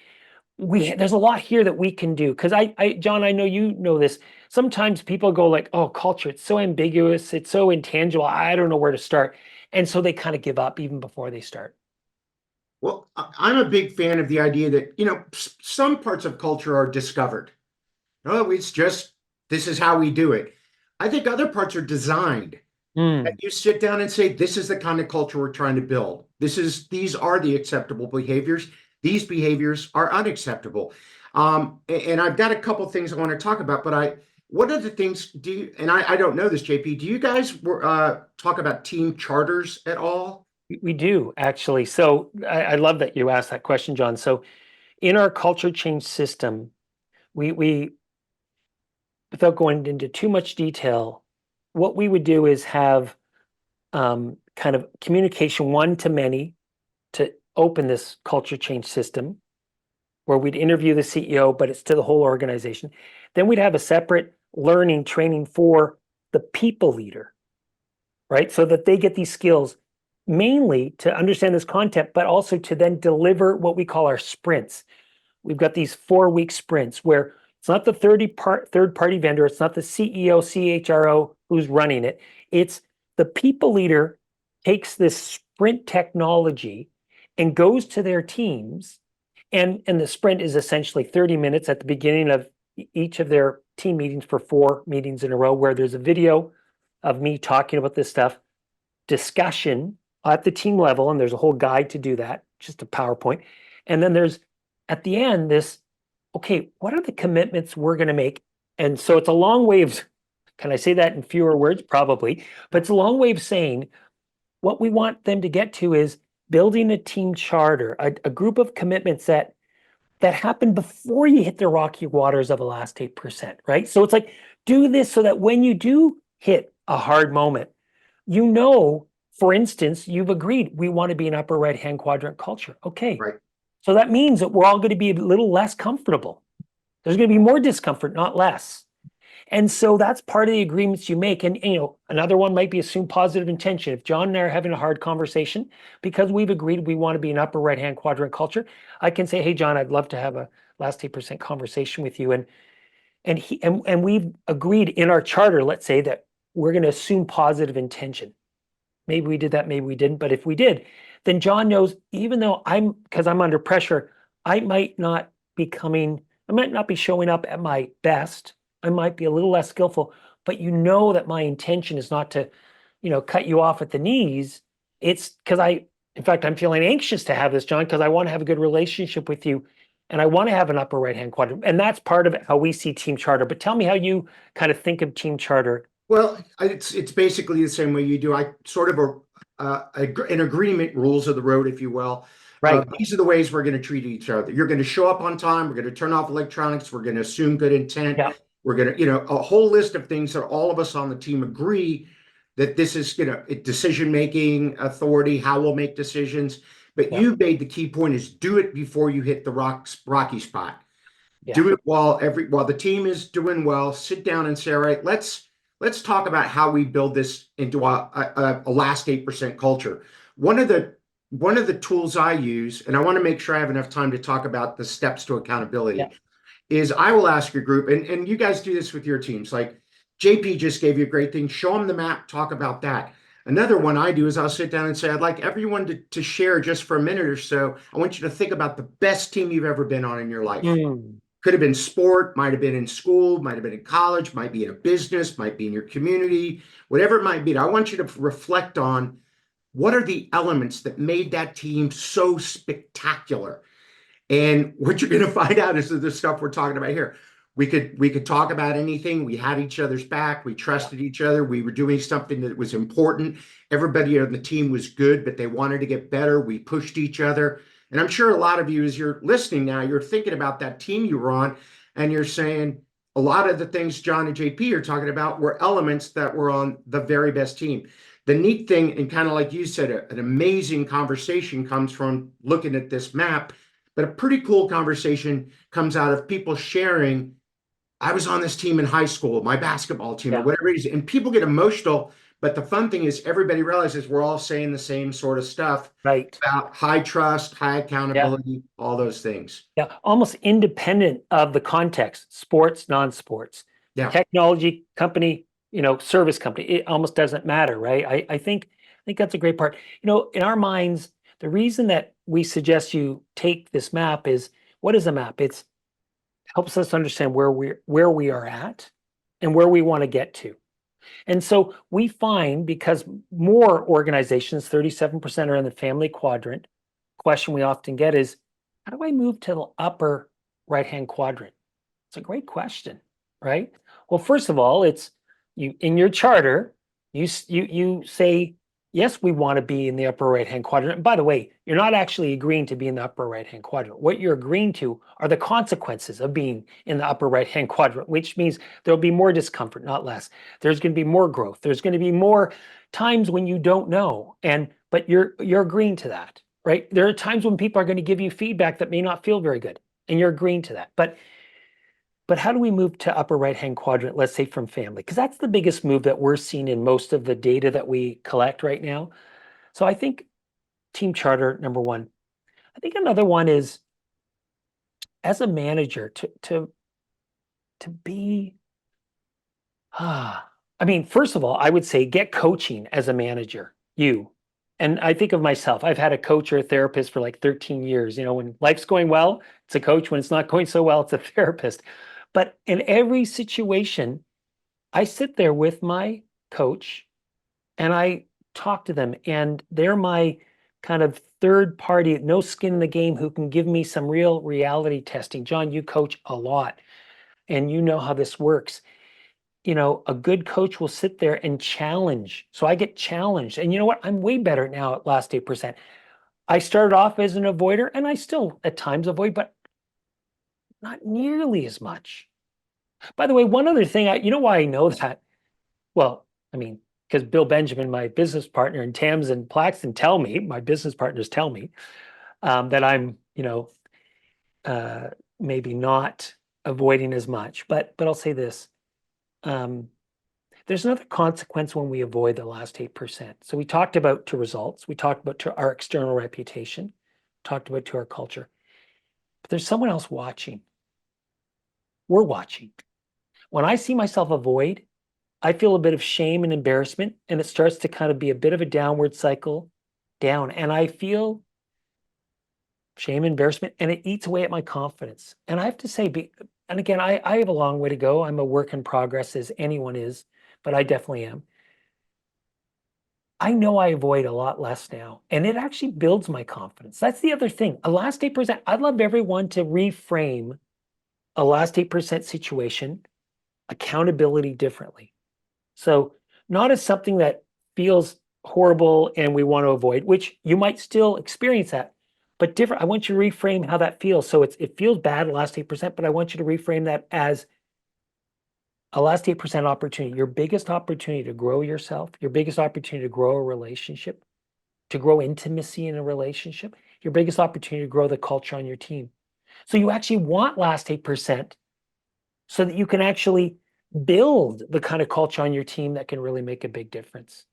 A: there's a lot here that we can do. Because John, I know you know this. Sometimes people go like, oh, culture, it's so ambiguous, it's so intangible. I don't know where to start. And so they kind of give up even before they start.
B: Well, I'm a big fan of the idea that, some parts of culture are discovered. Oh, it's just this is how we do it. I think other parts are designed. That
A: Mm,
B: you sit down and say, this is the kind of culture we're trying to build. These are the acceptable behaviors. These behaviors are unacceptable. And I've got a couple things I want to talk about, but what are the things and I don't know this, JP, do you guys talk about team charters at all?
A: we do actually. So I love that you asked that question, John. So in our culture change system, we without going into too much detail, what we would do is have kind of communication one to many to open this culture change system where we'd interview the CEO, but it's to the whole organization. Then we'd have a separate learning training for the people leader, right? So that they get these skills mainly to understand this content, but also to then deliver what we call our sprints. We've got these 4-week sprints where it's not the third party vendor, it's not the CEO, CHRO who's running it. It's the people leader takes this sprint technology and goes to their teams. And the sprint is essentially 30 minutes at the beginning of each of their team meetings for 4 meetings in a row, where there's a video of me talking about this stuff, discussion at the team level, and there's a whole guide to do that, just a PowerPoint. And then there's at the end this okay, what are the commitments we're going to make? And so it's a long way of, can I say that in fewer words? Probably, but it's a long way of saying what we want them to get to is building a team charter, a group of commitments that happen before you hit the rocky waters of the last 8%, right? So it's like, do this so that when you do hit a hard moment, you know, for instance, you've agreed we want to be an upper right hand quadrant culture. Okay.
B: Right.
A: So that means that we're all going to be a little less comfortable. There's going to be more discomfort, not less. And so that's part of the agreements you make. And, another one might be assume positive intention. If John and I are having a hard conversation because we've agreed we want to be an upper right hand quadrant culture, I can say, hey, John, I'd love to have a last 8% conversation with you. And we've agreed in our charter, let's say, that we're going to assume positive intention. Maybe we did that, maybe we didn't. But if we did, then John knows, even though because I'm under pressure, I might not be showing up at my best. I might be a little less skillful, but you know that my intention is not to, cut you off at the knees. It's because in fact, I'm feeling anxious to have this, John, because I want to have a good relationship with you and I want to have an upper right hand quadrant. And that's part of how we see team charter. But tell me how you kind of think of team charter.
B: Well, it's basically the same way you do. I sort of an agreement, rules of the road, if you will.
A: Right.
B: These are the ways we're going to treat each other. You're going to show up on time. We're going to turn off electronics. We're going to assume good intent.
A: Yeah.
B: We're going to, a whole list of things that all of us on the team agree that this is, decision making authority, how we'll make decisions. But
A: Yeah.
B: you made the key point is do it before you hit the rocky spot.
A: Yeah.
B: Do it while the team is doing well. Sit down and say, all right, let's talk about how we build this into a last 8% culture. One of the tools I use, and I want to make sure I have enough time to talk about the steps to
A: Yeah.
B: accountability, is I will ask your group, and you guys do this with your teams. Like JP just gave you a great thing. Show them the map, talk about that. Another one I do is I'll sit down and say, I'd like everyone to share just for a minute or so. I want you to think about the best team you've ever been on in your life.
A: Mm.
B: Could have been sport, might have been in school, might have been in college, might be in a business, might be in your community, whatever it might be. I want you to reflect on what are the elements that made that team so spectacular. And what you're going to find out is the stuff we're talking about here. We could talk about anything. We had each other's back. We
A: Yeah.
B: trusted each other. We were doing something that was important. Everybody on the team was good, but they wanted to get better. We pushed each other. And I'm sure a lot of you, as you're listening now, you're thinking about that team you were on, and you're saying a lot of the things John and JP are talking about were elements that were on the very best team. The neat thing, and kind of like you said, an amazing conversation comes from looking at this map, but a pretty cool conversation comes out of people sharing, I was on this team in high school, my basketball team, or
A: Yeah.
B: whatever it is. And people get emotional. But the fun thing is, everybody realizes we're all saying the same sort of stuff
A: Right.
B: about high trust, high
A: Yeah.
B: accountability, all those things.
A: Yeah. Almost independent of the context, sports, non-sports,
B: Yeah.
A: technology company, service company. It almost doesn't matter, right? I think that's a great part. In our minds, the reason that we suggest you take this map is, what is a map? It helps us understand where we are at and where we want to get to. And so we find, because more organizations, 37% are in the family quadrant, question we often get is, how do I move to the upper right-hand quadrant? It's a great question, right? Well, first of all, it's you in your charter, you say, yes, we want to be in the upper right-hand quadrant. And by the way, you're not actually agreeing to be in the upper right-hand quadrant. What you're agreeing to are the consequences of being in the upper right-hand quadrant, which means there'll be more discomfort, not less. There's going to be more growth. There's going to be more times when you don't know, but you're agreeing to that, right? There are times when people are going to give you feedback that may not feel very good, and you're agreeing to that. But how do we move to upper right-hand quadrant, let's say from family? Because that's the biggest move that we're seeing in most of the data that we collect right now. So I think team charter, number one. I think another one is, as a manager, to be, first of all, I would say get coaching as a manager, you. And I think of myself, I've had a coach or a therapist for like 13 years. When life's going well, it's a coach. When it's not going so well, it's a therapist. But in every situation, I sit there with my coach and I talk to them, and they're my kind of third party, no skin in the game, who can give me some real reality testing. John, you coach a lot and you know how this works. A good coach will sit there and challenge. So I get challenged. And you know what? I'm way better now at last 8%. I started off as an avoider and I still at times avoid, but not nearly as much. By the way, one other thing, you know why I know that? Well, I mean, because Bill Benjamin, my business partner, and Tams and Plaxton tell me, my business partners tell me, that I'm, uh, maybe not avoiding as much. But I'll say this. There's another consequence when we avoid the last 8%. So we talked about to results, we talked about to our external reputation, talked about to our culture. But there's someone else watching. We're watching. When I see myself avoid, I feel a bit of shame and embarrassment, and it starts to kind of be a bit of a downward cycle down. And I feel shame, embarrassment, and it eats away at my confidence. And I have to say, and again, I have a long way to go. I'm a work in progress, as anyone is, but I definitely am. I know I avoid a lot less now, and it actually builds my confidence. That's the other thing. A last 8%, I'd love everyone to reframe a last 8% situation, accountability differently. So not as something that feels horrible and we want to avoid, which you might still experience that, but different. I want you to reframe how that feels. So it feels bad, the last 8%, but I want you to reframe that as a last 8% opportunity, your biggest opportunity to grow yourself, your biggest opportunity to grow a relationship, to grow intimacy in a relationship, your biggest opportunity to grow the culture on your team. So you actually want last 8% so that you can actually build the kind of culture on your team that can really make a big difference.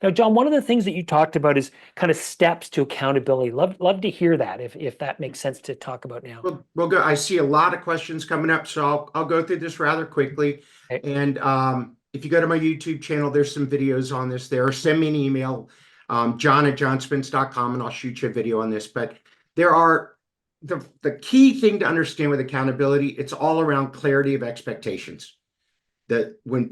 A: Now, John, one of the things that you talked about is kind of steps to accountability. Love to hear that if that makes sense to talk about now.
B: Well, go. I see a lot of questions coming up, so I'll go through this rather quickly.
A: Okay.
B: And if you go to my YouTube channel, there's some videos on this there. Send me an email, john@johnspence.com, and I'll shoot you a video on this. But there are the key thing to understand with accountability, it's all around clarity of expectations. That when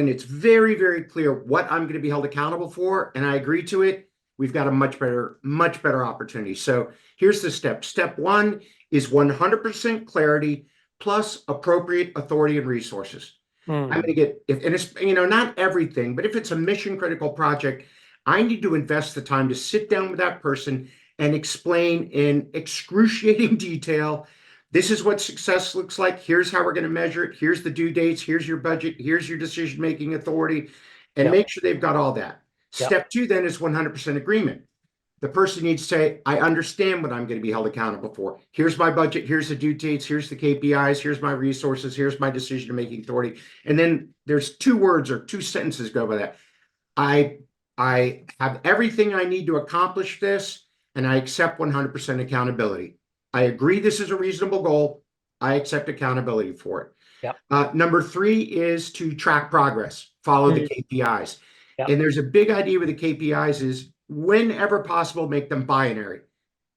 B: it's very, very clear what I'm going to be held accountable for, and I agree to it, we've got a much better opportunity. So here's the step. Step one is 100% clarity plus appropriate authority and resources. I'm going to get, and it's, not everything, but if it's a mission critical project, I need to invest the time to sit down with that person and explain in excruciating detail. This is what success looks like. Here's how we're going to measure it. Here's the due dates. Here's your budget. Here's your decision-making authority, and
A: Yep.
B: make sure they've got all that.
A: Yep.
B: Step two then is 100% agreement. The person needs to say, I understand what I'm going to be held accountable for. Here's my budget. Here's the due dates. Here's the KPIs. Here's my resources. Here's my decision-making authority. And then there's 2 words or 2 sentences go by that. I have everything I need to accomplish this, and I accept 100% accountability. I agree this is a reasonable goal. I accept accountability for it.
A: Yep.
B: Number 3 is to track progress, follow the KPIs.
A: Yep.
B: And there's a big idea with the KPIs is whenever possible, make them binary.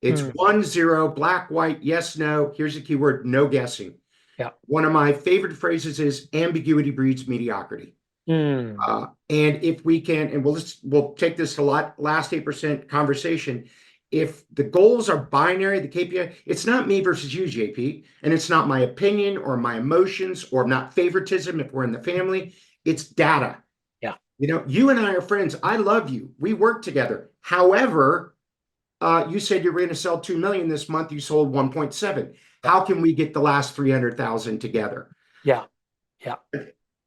B: It's 1, 0, black, white, yes, no. Here's the keyword, no guessing.
A: Yep.
B: One of my favorite phrases is ambiguity breeds mediocrity. And if we can, and we'll take this a lot, last 8% conversation. If the goals are binary, the KPI, it's not me versus you, JP, and it's not my opinion or my emotions or not favoritism if we're in the family. It's data.
A: Yeah.
B: You and I are friends. I love you. We work together. However, you said you're going to sell 2 million this month. You sold 1.7. How can we get the last 300,000 together?
A: Yeah. Yeah.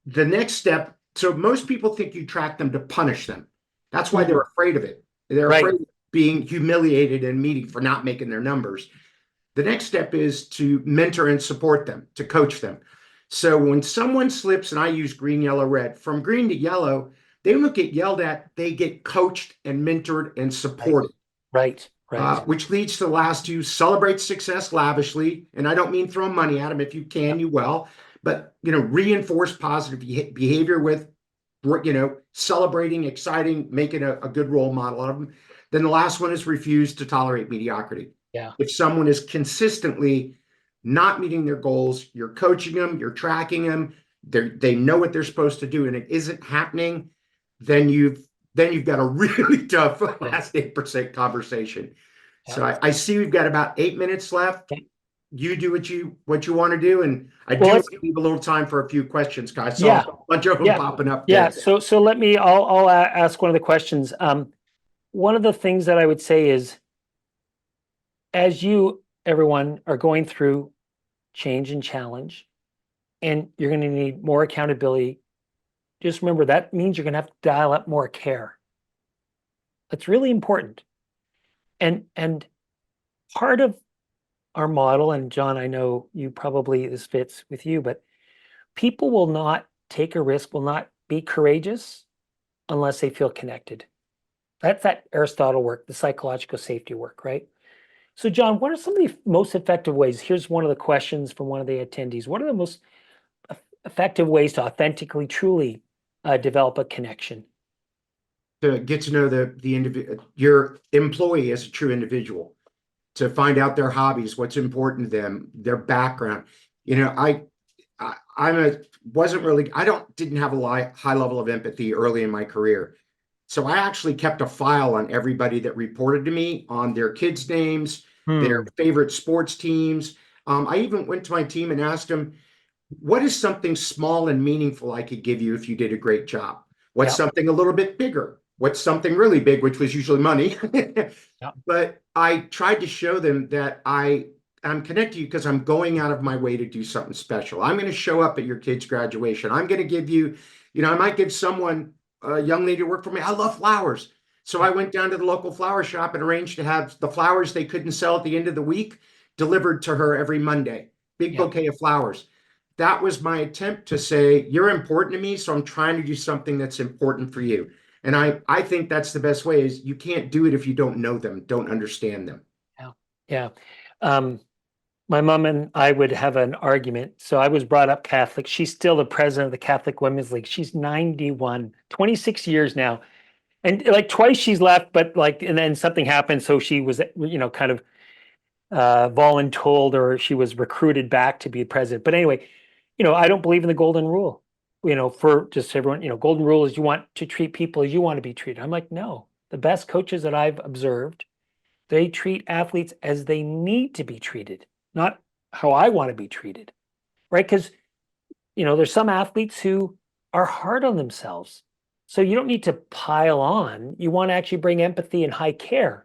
B: The next step. So most people think you track them to punish them. That's why they're afraid of it. They're afraid of being humiliated in a meeting for not making their numbers. The next step is to mentor and support them, to coach them. So when someone slips, and I use green, yellow, red, from green to yellow, they don't get yelled at, they get coached and mentored and supported.
A: Right.
B: Which leads to the last 2, celebrate success lavishly. And I don't mean throw money at them. If you can, you will. But, reinforce positive behavior with, celebrating, exciting, making a good role model of them. Then the last one is refuse to tolerate mediocrity.
A: Yeah.
B: If someone is consistently not meeting their goals, you're coaching them, you're tracking them, they know what they're supposed to do, and it isn't happening, then you've then you've got a really tough last 8% conversation.
A: Yeah.
B: So I see we've got about 8 minutes left.
A: Okay.
B: You do what you want to do, and I
A: Well,
B: do
A: let's,
B: leave a little time for a few questions, guys. So
A: yeah,
B: a bunch of them
A: yeah,
B: popping up
A: yeah.
B: there.
A: So let me, I'll ask one of the questions. One of the things that I would say is, as you, everyone, are going through change and challenge, and you're going to need more accountability, just remember that means you're going to have to dial up more care. That's really important. And part of our model, and John, I know you probably, this fits with you, but people will not take a risk, will not be courageous unless they feel connected. That's that Aristotle work, the psychological safety work, right? So, John, what are some of the most effective ways? Here's one of the questions from one of the attendees. What are the most effective ways to authentically, truly develop a connection?
B: To get to know the individual, your employee as a true individual, to find out their hobbies, what's important to them, their background. You know, I'm a wasn't really I don't didn't have a high level of empathy early in my career. So I actually kept a file on everybody that reported to me, on their kids' names, their
A: Hmm.
B: favorite sports teams. I even went to my team and asked them, what is something small and meaningful I could give you if you did a great job? What's
A: Yeah.
B: something a little bit bigger? What's something really big, which was usually money?
A: Yeah.
B: But I tried to show them that I'm connected to you because I'm going out of my way to do something special. I'm going to show up at your kid's graduation. I'm going to give you, I might give someone, a young lady to work for me. I love flowers. So I
A: Yeah.
B: went down to the local flower shop and arranged to have the flowers they couldn't sell at the end of the week delivered to her every Monday. Big
A: Yeah.
B: bouquet of flowers. That was my attempt to say, you're important to me, so I'm trying to do something that's important for you. And I think that's the best way. Is you can't do it if you don't know them, don't understand them.
A: Yeah. Yeah. Um, my mom and I would have an argument. So I was brought up Catholic. She's still the president of the Catholic Women's League. She's 91, 26 years now. And like twice she's left, but like, and then something happened. So she was, kind of voluntold, or she was recruited back to be president. But anyway, I don't believe in the golden rule. For just everyone, golden rule is you want to treat people as you want to be treated. I'm like, no. The best coaches that I've observed, they treat athletes as they need to be treated, not how I want to be treated, right? Because there's some athletes who are hard on themselves. So you don't need to pile on. You want to actually bring empathy and high care,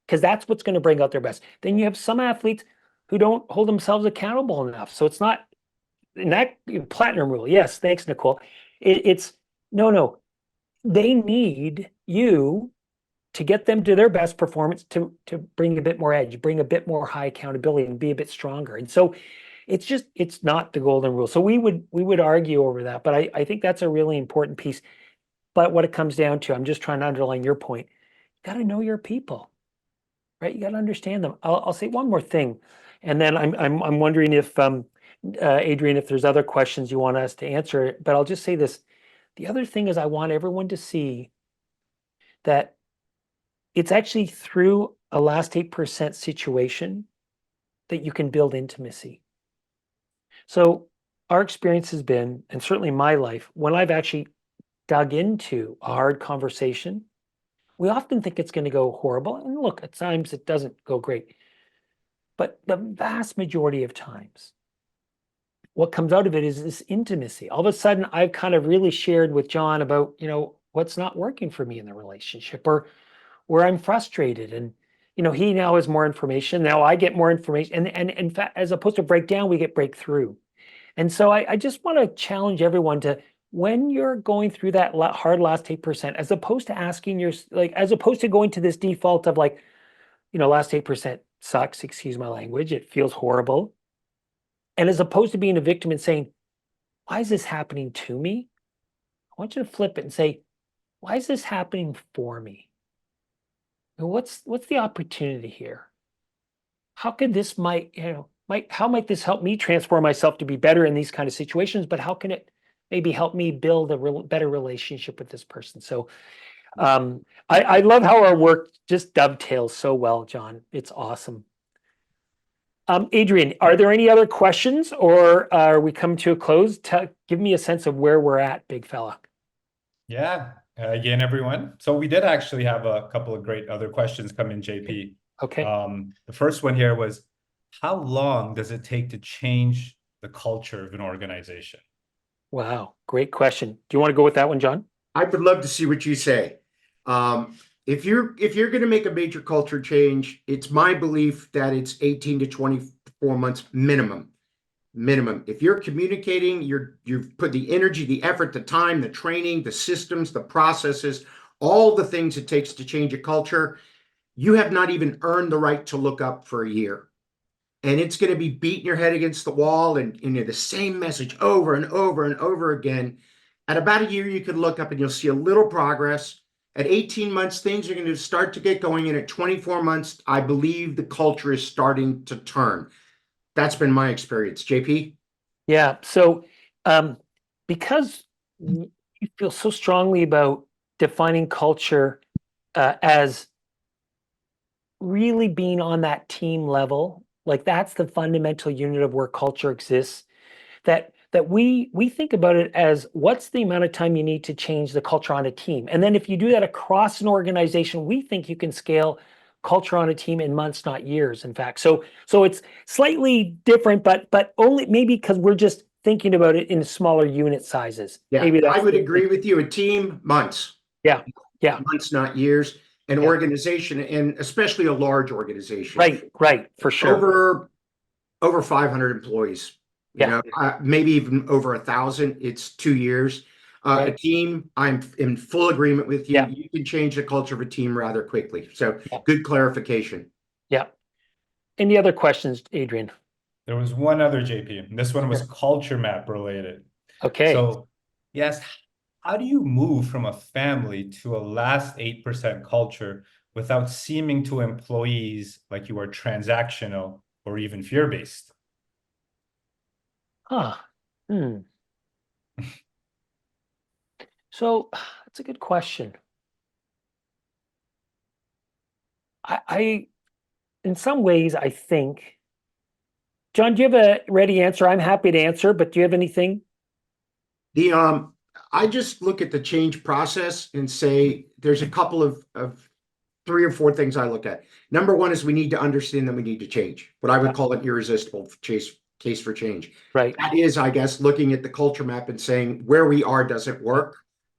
A: because that's what's going to bring out their best. Then you have some athletes who don't hold themselves accountable enough. So it's not in that platinum rule. Yes, thanks, Nicole. It's no, no. They need you to get them to their best performance, to bring a bit more edge, bring a bit more high accountability, and be a bit stronger. And so it's not the golden rule. So we would argue over that, but I think that's a really important piece. But what it comes down to, I'm just trying to underline your point. You got to know your people, right? You got to understand them. I'll say one more thing, and then I'm wondering if Adrian, if there's other questions you want us to answer. But I'll just say this: the other thing is, I want everyone to see that it's actually through a last 8% situation that you can build intimacy. So our experience has been, and certainly my life, when I've actually dug into a hard conversation, we often think it's going to go horrible. And look, at times it doesn't go great. But the vast majority of times, what comes out of it is this intimacy. All of a sudden, I've kind of really shared with John about, what's not working for me in the relationship, or where I'm frustrated. And, he now has more information. Now I get more information. And in fact, as opposed to breakdown, we get breakthrough. And so I just want to challenge everyone to, when you're going through that hard last 8%, as opposed to as opposed to going to this default of like, last 8% sucks, excuse my language, it feels horrible. And as opposed to being a victim and saying, why is this happening to me? I want you to flip it and say, why is this happening for me? What's the opportunity here? How could this how might this help me transform myself to be better in these kind of situations? But how can it maybe help me build a better relationship with this person? So I love how our work just dovetails so well, John. It's awesome. Adrian, are there any other questions, or are we coming to a close? Give me a sense of where we're at, big fella.
C: Yeah, Again, everyone. So we did actually have a couple of great other questions come in, JP.
A: Okay.
C: The first one here was, how long does it take to change the culture of an organization?
A: Wow. Great question. Do you want to go with that one, John?
B: I would love to see what you say. If you're going to make a major culture change, it's my belief that it's 18 to 24 months minimum. Minimum. If you're communicating, you've put the energy, the effort, the time, the training, the systems, the processes, all the things it takes to change a culture, you have not even earned the right to look up for a year. And it's going to be beating your head against the wall and the same message over and over and over again. At about a year, you could look up and you'll see a little progress. At 18 months, things are going to start to get going. And at 24 months, I believe the culture is starting to turn. That's been my experience. JP?
A: Yeah. So, because you feel so strongly about defining culture as really being on that team level, like that's the fundamental unit of where culture exists, that we think about it as what's the amount of time you need to change the culture on a team. And then if you do that across an organization, we think you can scale culture on a team in months, not years, in fact. So it's slightly different, but only maybe because we're just thinking about it in smaller unit sizes.
B: Yeah,
A: Maybe
B: I
A: that's
B: would agree with you. A team, months.
A: yeah, yeah,
B: Months, not years. An
A: yeah.
B: organization, and especially a large organization,
A: Right, for sure.
B: over 500 employees,
A: Yeah,
B: maybe even over 1,000. It's 2 years. A
A: right.
B: team, I'm in full agreement with you.
A: Yeah,
B: You can change the culture of a team rather quickly. So
A: yeah,
B: good clarification.
A: yeah. Any other questions, Adrian?
C: There was one other, JP, and this one was
A: Sure.
C: culture map related.
A: Okay.
C: So, yes, how do you move from a family to a last 8% culture without seeming to employees like you are transactional or even fear-based?
A: Huh. Hmm. So that's a good question. I in some ways, I think, John, do you have a ready answer? I'm happy to answer, but do you have anything?
B: The I just look at the change process and say there's a couple of three or four things I look at. Number one is we need to understand that we need to change. What I would
A: Yeah,
B: call an irresistible case for change.
A: right.
B: That is, I guess, looking at the culture map and saying where we are doesn't
A: Yeah,
B: work.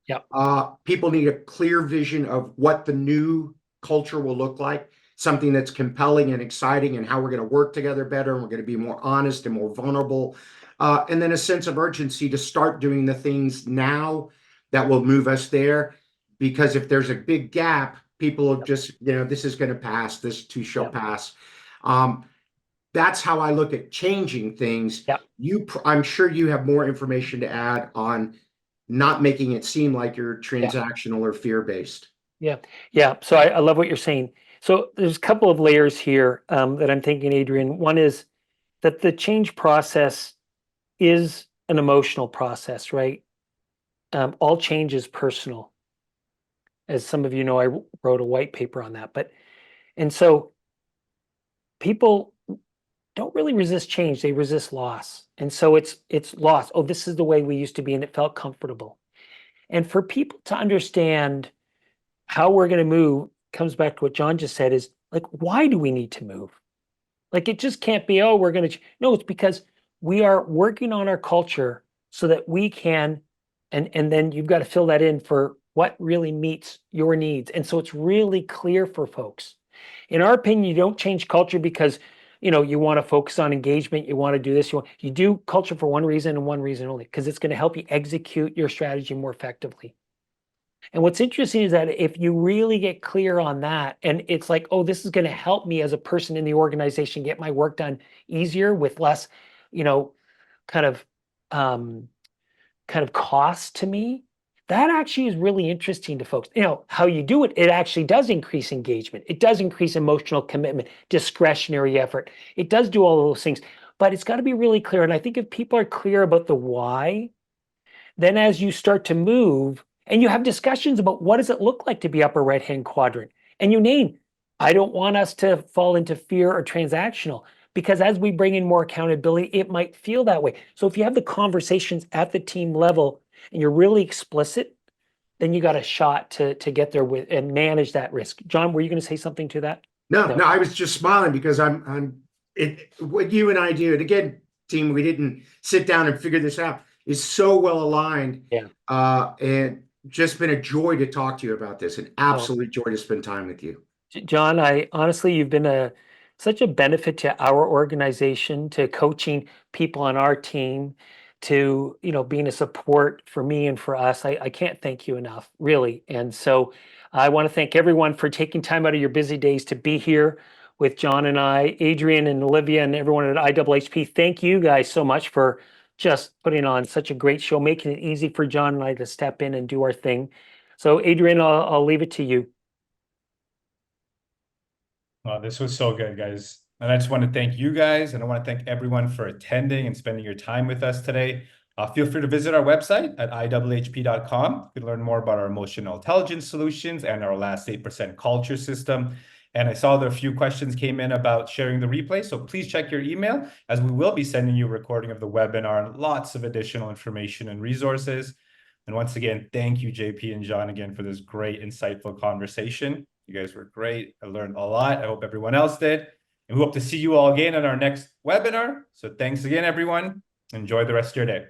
A: yeah,
B: People need a clear vision of what the new culture will look like, something that's compelling and exciting, and how we're going to work together better, and we're going to be more honest and more vulnerable. And then a sense of urgency to start doing the things now that will move us there. Because if there's a big gap, people will just, this is going to pass, this too shall
A: yeah,
B: pass. Um, that's how I look at changing things.
A: yeah,
B: I'm sure you have more information to add on not making it seem like you're
A: yeah,
B: transactional or fear-based.
A: yeah, yeah. So I love what you're saying. So there's a couple of layers here that I'm thinking, Adrian. One is that the change process is an emotional process, right? All change is personal. As some of you know, I wrote a white paper on that. And so people don't really resist change, they resist loss. And so it's loss. Oh, this is the way we used to be, and it felt comfortable. And for people to understand how we're going to move comes back to what John just said is like, why do we need to move? Like it just can't be, oh, we're going to no, it's because we are working on our culture so that we can, and then you've got to fill that in for what really meets your needs. And so it's really clear for folks. In our opinion, you don't change culture because you want to focus on engagement, you want to do this, you do culture for one reason and one reason only, because it's going to help you execute your strategy more effectively. And what's interesting is that if you really get clear on that, and it's like, oh, this is going to help me as a person in the organization get my work done easier with less, you know, kind of um, cost to me. That actually is really interesting to folks. How you do it, it actually does increase engagement. It does increase emotional commitment, discretionary effort. It does do all of those things, but it's got to be really clear. And I think if people are clear about the why, then as you start to move and you have discussions about what does it look like to be upper right-hand quadrant, and you name, I don't want us to fall into fear or transactional, because as we bring in more accountability, it might feel that way. So if you have the conversations at the team level and you're really explicit then you got a shot to get there with and manage that risk. John, were you going to say something to that?
B: No,
A: No.
B: no, I was just smiling because what you and I do, and again, team, we didn't sit down and figure this out, is so well aligned.
A: Yeah.
B: And just been a joy to talk to you about this. An absolute joy to spend time with you.
A: John, I honestly, you've been such a benefit to our organization, to coaching people on our team, to being a support for me and for us. I can't thank you enough, really. And so I want to thank everyone for taking time out of your busy days to be here with John and I, Adrian and Olivia, and everyone at IWHP. Thank you guys so much for just putting on such a great show, making it easy for John and I to step in and do our thing. So, Adrian, I'll leave it to you.
C: Wow, this was so good, guys. And I just want to thank you guys, and I want to thank everyone for attending and spending your time with us today. Feel free to visit our website at iwhp.com. You can learn more about our emotional intelligence solutions and our last 8% culture system. And I saw that a few questions came in about sharing the replay, so please check your email, as we will be sending you a recording of the webinar and lots of additional information and resources. And once again, thank you, JP and John, again, for this great, insightful conversation. You guys were great. I learned a lot. I hope everyone else did. And we hope to see you all again at our next webinar. So thanks again, everyone. Enjoy the rest of your day.